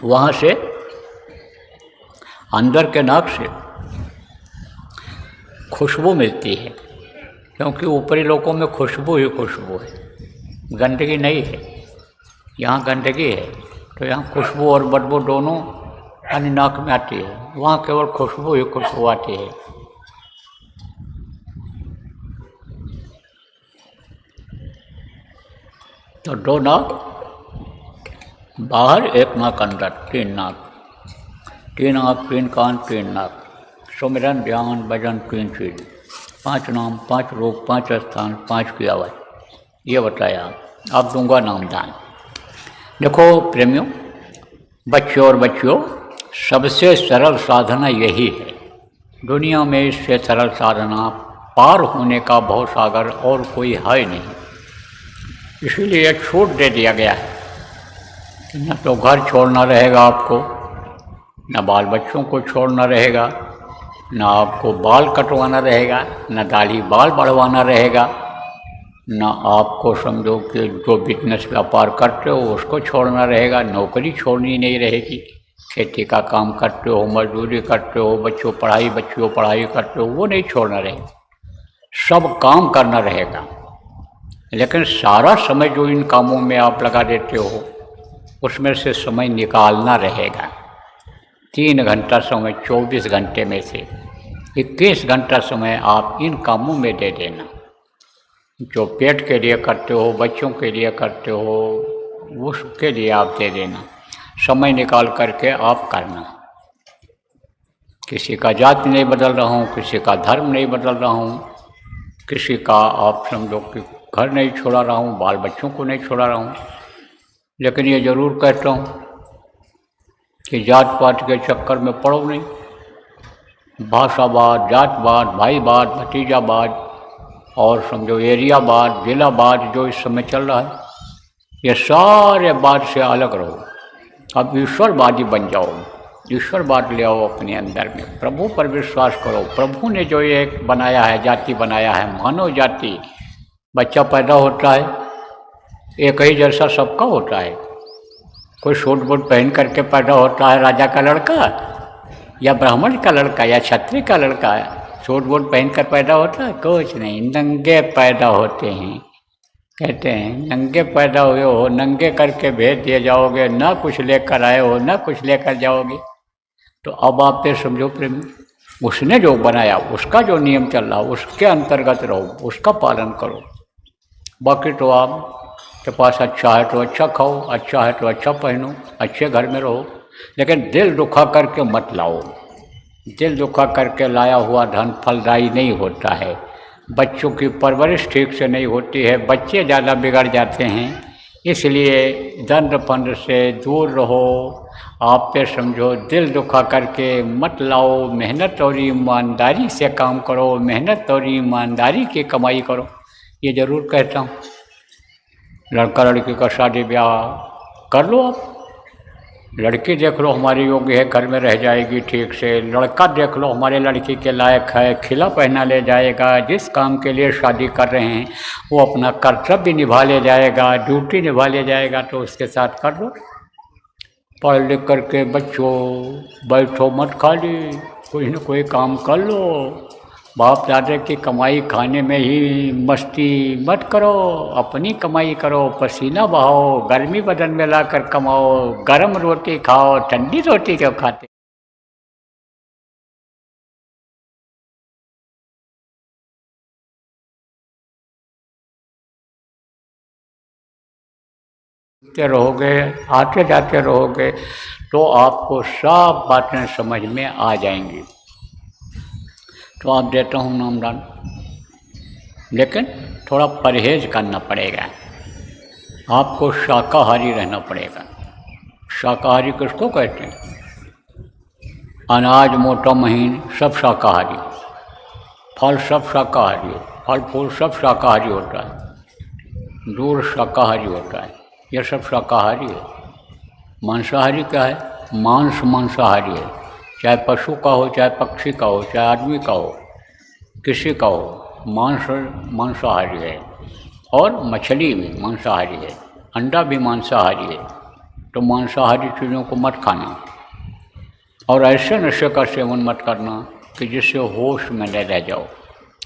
वहाँ से अंदर के नाक से खुशबू मिलती है, क्योंकि ऊपरी लोकों में खुशबू ही खुशबू है, गंदगी नहीं है। यहाँ गंदगी है तो यहाँ खुशबू और बदबू दोनों यानी नाक में आती है, वहाँ केवल खुशबू ही खुशबू आती है। तो 2 नाक बाहर 1 नाक अंदर, 3 नाक, 3 आँख 3 कान 3 नाक, सुमिरन ध्यान भजन 3 चीज, 5 नाम 5 रूप 5 स्थान 5 की आवाज़, ये बताया। अब दूंगा नामदान। देखो प्रेमियों, बच्चों और बच्चियों, सबसे सरल साधना यही है। दुनिया में इससे सरल साधना पार होने का भवसागर और कोई है नहीं। इसीलिए छूट दे दिया गया है कि न तो घर छोड़ना रहेगा आपको, न बाल बच्चों को छोड़ना रहेगा, न आपको बाल कटवाना रहेगा, न दाढ़ी बाल बढ़वाना रहेगा, न आपको समझो कि जो बिजनेस व्यापार करते हो उसको छोड़ना रहेगा, नौकरी छोड़नी नहीं रहेगी, खेती का काम करते हो, मजदूरी करते हो, बच्चों पढ़ाई करते हो, वो नहीं छोड़ना रहेगा, सब काम करना रहेगा। लेकिन सारा समय जो इन कामों में आप लगा देते हो, उसमें से समय निकालना रहेगा। 3 घंटा समय 24 घंटे में से 21 घंटा समय आप इन कामों में दे देना। जो पेट के लिए करते हो, बच्चों के लिए करते हो, उसके लिए आप दे देना, समय निकाल करके आप करना। किसी का जाति नहीं बदल रहा हूँ, किसी का धर्म नहीं बदल रहा हूँ, किसी का आप समझो कि घर नहीं छोड़ा रहा हूँ, बाल बच्चों को नहीं छोड़ा रहा हूँ, लेकिन ये ज़रूर कहता हूँ कि जात पात के चक्कर में पड़ो नहीं। भाषावाद, जातवाद, भाईवाद, भतीजावाद और समझो एरियावाद, जिलावाद जो इस समय चल रहा है, ये सारे बात से अलग रहो। अब ईश्वरवादी बन जाओ, ईश्वरवाद ले आओ अपने अंदर में, प्रभु पर विश्वास करो। प्रभु ने जो ये बनाया है, जाति बनाया है, मानव जाति, बच्चा पैदा होता है एक ही जैसा सबका होता है। कोई सूट बूट पहन करके पैदा होता है राजा का लड़का या ब्राह्मण का लड़का या क्षत्रिय का लड़का, सूट बूट पहन कर पैदा होता है? कुछ नहीं, नंगे पैदा होते हैं। कहते हैं नंगे पैदा हुए हो, नंगे करके भेज दिए जाओगे, ना कुछ लेकर आए हो, ना कुछ लेकर जाओगे। तो अब आप ये समझो प्रेमी, उसने जो बनाया, उसका जो नियम चल रहा, उसके अंतर्गत रहो, उसका पालन करो। बाकी तो आप के पास अच्छा है तो अच्छा खाओ, अच्छा है तो अच्छा पहनो, अच्छे घर में रहो, लेकिन दिल दुखा करके मत लाओ। दिल दुखा करके लाया हुआ धन फलदायी नहीं होता है। बच्चों की परवरिश ठीक से नहीं होती है, बच्चे ज़्यादा बिगड़ जाते हैं। इसलिए दंड फंड से दूर रहो। आप पे समझो दिल दुखा करके मत लाओ, मेहनत और ईमानदारी से काम करो, मेहनत और ईमानदारी की कमाई करो, ये ज़रूर कहता हूँ। लड़का लड़की का शादी ब्याह कर लो आप। लड़की देख लो हमारी योग्य है, घर में रह जाएगी ठीक से। लड़का देख लो हमारे लड़की के लायक है, खिला पहना ले जाएगा। जिस काम के लिए शादी कर रहे हैं वो अपना कर्तव्य निभा ले जाएगा, ड्यूटी निभा ले जाएगा, तो उसके साथ कर लो। पढ़ लिख करके बच्चों बैठो मत खाली, कोई न कोई काम कर लो। बाप दादा की कमाई खाने में ही मस्ती मत करो, अपनी कमाई करो, पसीना बहाओ, गर्मी बदन में लाकर कमाओ, गरम रोटी खाओ, ठंडी रोटी क्यों खाते। रहोगे, आते जाते रहोगे, तो आपको सब बातें समझ में आ जाएंगी। तो आप देता हूँ नामदान, लेकिन थोड़ा परहेज करना पड़ेगा। आपको शाकाहारी रहना पड़ेगा। शाकाहारी किसको कहते हैं? अनाज, मोटा, महीन सब शाकाहारी, फल सब शाकाहारी, फल फूल सब शाकाहारी होता है, दूध शाकाहारी होता है, यह सब शाकाहारी है। मांसाहारी क्या है? मांस मांसाहारी है, चाहे पशु का हो, चाहे पक्षी का हो, चाहे आदमी का हो, किसी का हो, मांस मांसाहारी है। और मछली भी मांसाहारी है, अंडा भी मांसाहारी है। तो मांसाहारी चीज़ों को मत खाना, और ऐसे नशे का सेवन मत करना कि जिससे होश में न रह जाओ,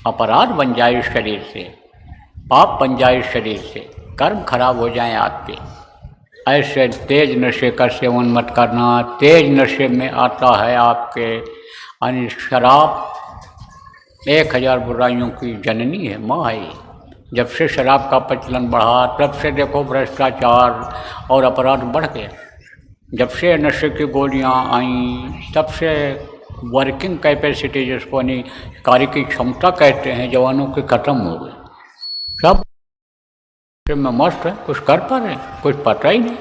अपराध बन जाए इस शरीर से, पाप बन जाए इस शरीर से, कर्म खराब हो जाएं आपके। ऐसे तेज नशे का सेवन मत करना। तेज नशे में आता है आपके, यानी शराब 1000 बुराइयों की जननी है, माँ है। जब से शराब का प्रचलन बढ़ा, तब से देखो भ्रष्टाचार और अपराध बढ़ गए। जब से नशे की गोलियां आईं, तब से वर्किंग कैपेसिटी, जिसको यानी कार्य की क्षमता कहते हैं, जवानों की खत्म हो गई। सब में मस्त है, कुछ कर पा रहे, कुछ पता ही नहीं।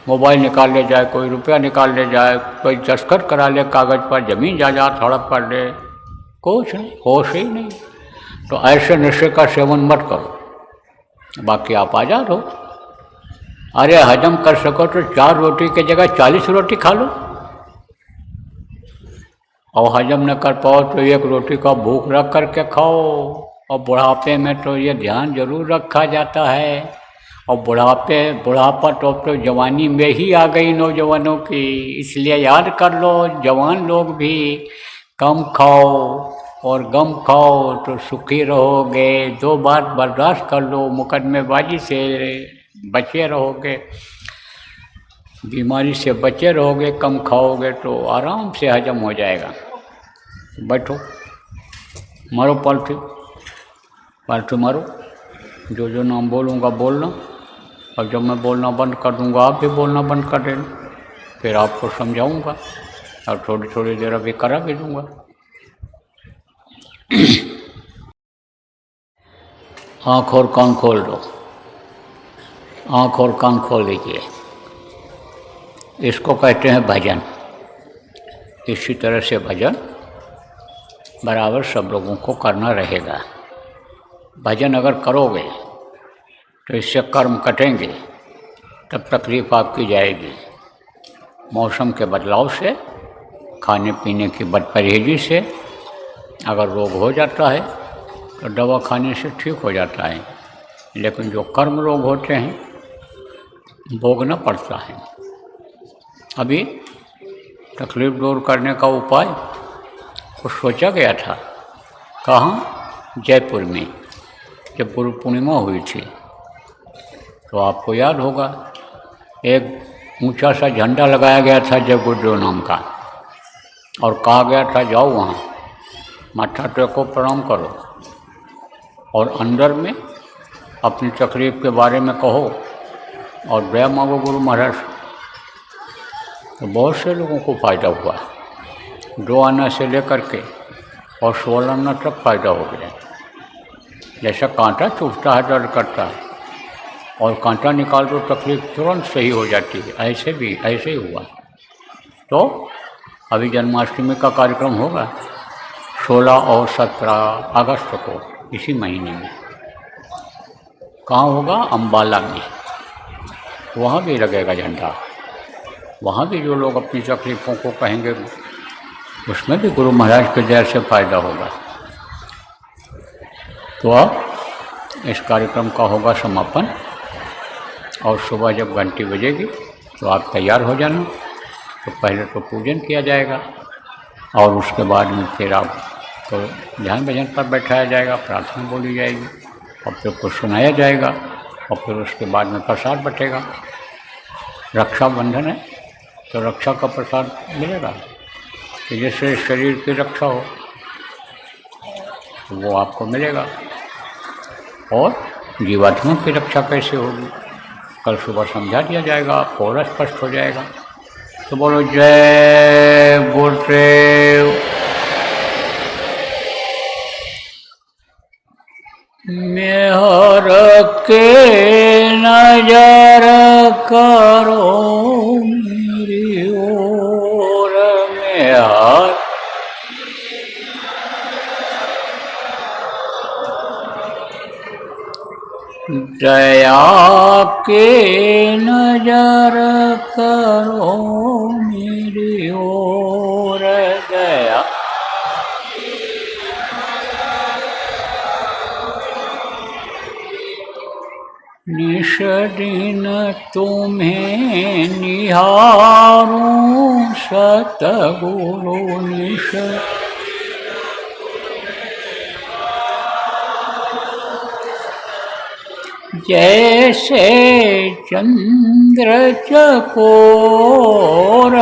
मोबाइल निकाल ले जाए, कोई रुपया निकाल ले जाए, कोई दस्तखत करा ले कागज़ पर, ज़मीन जायदाद हड़प कर ले, कुछ नहीं, होश ही नहीं। तो ऐसे नशे का सेवन मत करो, बाकी आप आज़ाद हो। अरे हजम कर सको तो 4 रोटी की जगह 40 रोटी खा लो, और हजम न कर पाओ तो 1 रोटी का भूख रख करके खाओ। और बुढ़ापे में तो ये ध्यान जरूर रखा जाता है। और बुढ़ापा तो जवानी में ही आ गई नौजवानों की, इसलिए याद कर लो, जवान लोग भी कम खाओ और गम खाओ तो सुखी रहोगे। 2 बात बर्दाश्त कर लो, मुकदमेबाजी से बचे रहोगे, बीमारी से बचे रहोगे, कम खाओगे तो आराम से हजम हो जाएगा। बैठो, मारो पलटी पलटी मारो, जो नाम बोलूँगा बोलना, और जब मैं बोलना बंद कर दूँगा आप भी बोलना बंद कर देना। फिर आपको समझाऊँगा और थोड़ी थोड़ी देर अभी करा भी दूँगा। आँख और कान खोल दो, आँख और कान खोल लीजिए। इसको कहते हैं भजन। इसी तरह से भजन बराबर सब लोगों को करना रहेगा। भजन अगर करोगे तो इससे कर्म कटेंगे, तब तकलीफ आपकी जाएगी। मौसम के बदलाव से, खाने पीने की बदपरहेजी से अगर रोग हो जाता है तो दवा खाने से ठीक हो जाता है, लेकिन जो कर्म रोग होते हैं भोगना पड़ता है। अभी तकलीफ दूर करने का उपाय कुछ सोचा गया था। कहाँ? जयपुर में, जब गुरु पूर्णिमा हुई थी, तो आपको याद होगा एक ऊंचा सा झंडा लगाया गया था जय गुरुदेव नाम का, और कहा गया था जाओ वहाँ माथा टेको, प्रणाम करो, और अंदर में अपनी तकलीफ के बारे में कहो और दया मांगो गुरु महाराज। तो बहुत से लोगों को फ़ायदा हुआ, 2 आना से लेकर के और 16 आना तक फ़ायदा हो गया। जैसा कांटा चुभता है, दर्द करता है, और कांटा निकाल दो तकलीफ तुरंत सही हो जाती है, ऐसे ही हुआ। तो अभी जन्माष्टमी का कार्यक्रम होगा 16 और 17 अगस्त को, इसी महीने में। कहाँ होगा? अम्बाला में। वहाँ भी लगेगा झंडा, वहाँ भी जो लोग अपनी तकलीफ़ों को कहेंगे उसमें भी गुरु महाराज के दया से फ़ायदा होगा। तो अब इस कार्यक्रम का होगा समापन, और सुबह जब घंटी बजेगी तो आप तैयार हो जाना। तो पहले तो पूजन किया जाएगा, और उसके बाद में फिर आप तो ध्यान भजन पर बैठाया जाएगा, प्रार्थना बोली जाएगी, और फिर कुछ सुनाया जाएगा, और फिर उसके बाद में प्रसाद बटेगा। रक्षाबंधन है तो रक्षा का प्रसाद मिलेगा, तो जैसे शरीर की रक्षा हो तो वो आपको मिलेगा। और जीवात्मा की रक्षा कैसे होगी? कल सुबह समझा दिया जाएगा, आपको और स्पष्ट हो जाएगा। तो बोलो जय गुरुदेव। मेहर के नजर करो मेरी ओर, मेहर दया के नजर करो मेरी ओर, दया निश दिन तुम्हें निहारूं सतगुरु निश, जैसे चंद्र चकोर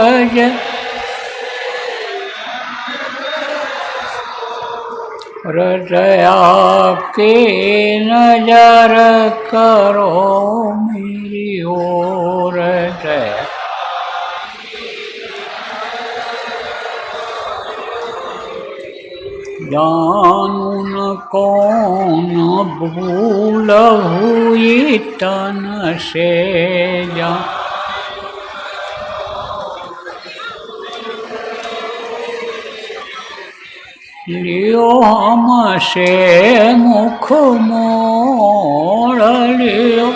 दया के नजर करो मेरी ओर, दया जानू न कौन भूल हुई तन से जान, लियो हमसे मुख मोड़ लियो,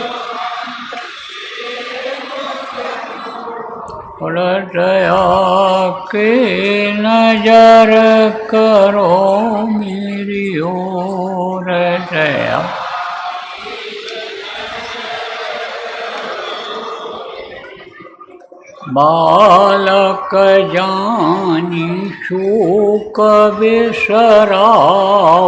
दया के नजर करो मेरी ओर, दया बालक जानी शोक बिसराओ,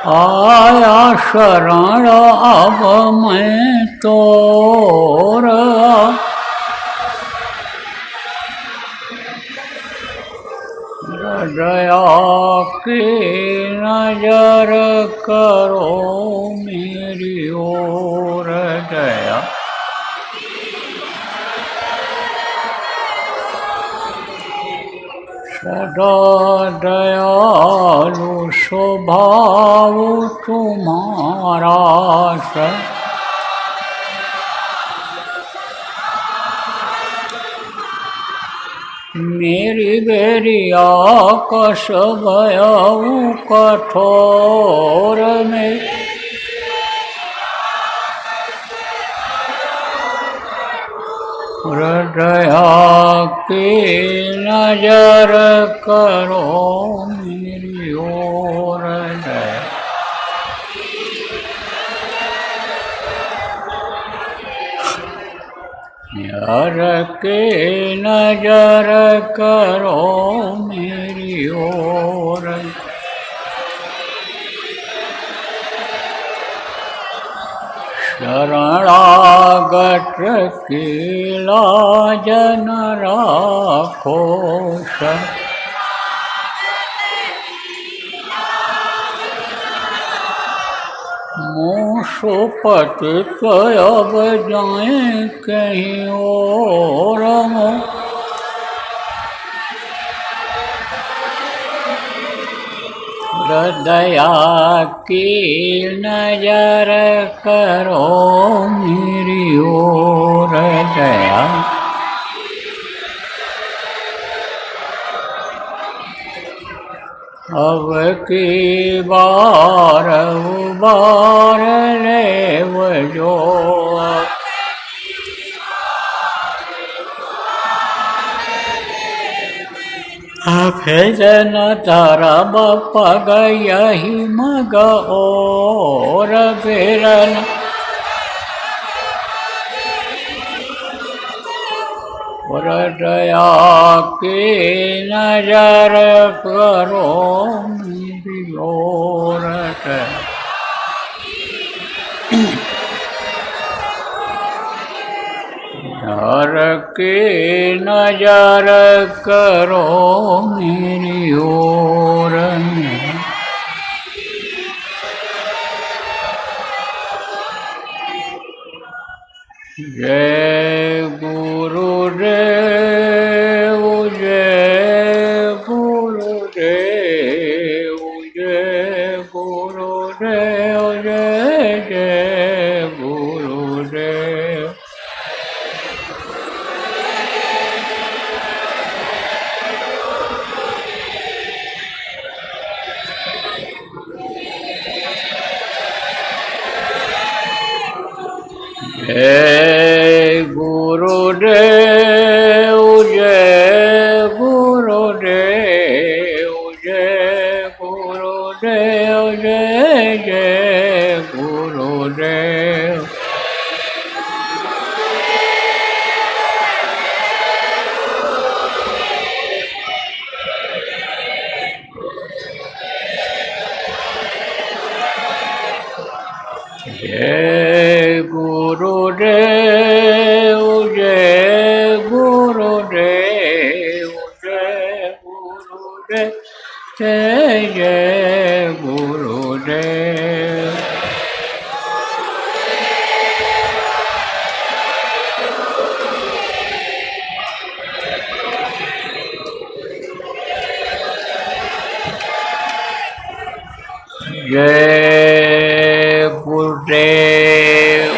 आया शरण अब मैं तोरा, दया के नजर करो मेरी ओर, दया सदा दयालु स्वभाव तुम्हारा, मेरी बेरिया कस भयऊ कठोर में, दया के नजर करो मेरी ओर, दया हर के नजर करो मेरी ओर, शरणागत की लाज न राखो, मुसुपतित अब जाए कहीं और, दया की नजर करो मेरी ओर, दया अब की बार उबार ले जो, फिर न तारा पग यही मग और बिरन, दया की नजर करो मेरी ओर, हर की नजर करो मेरी ओर। गुरुदेव जय गुरुदेव जय जय गुरुदेव। जय गुरुदेव जय गुरुदेव जय गुरुदेव जय जय गुरुदेव। जय गुरुदेव जय गुरुदेव जय गुरुदेव जय जय गुरुदेव। जय गुरुदेव।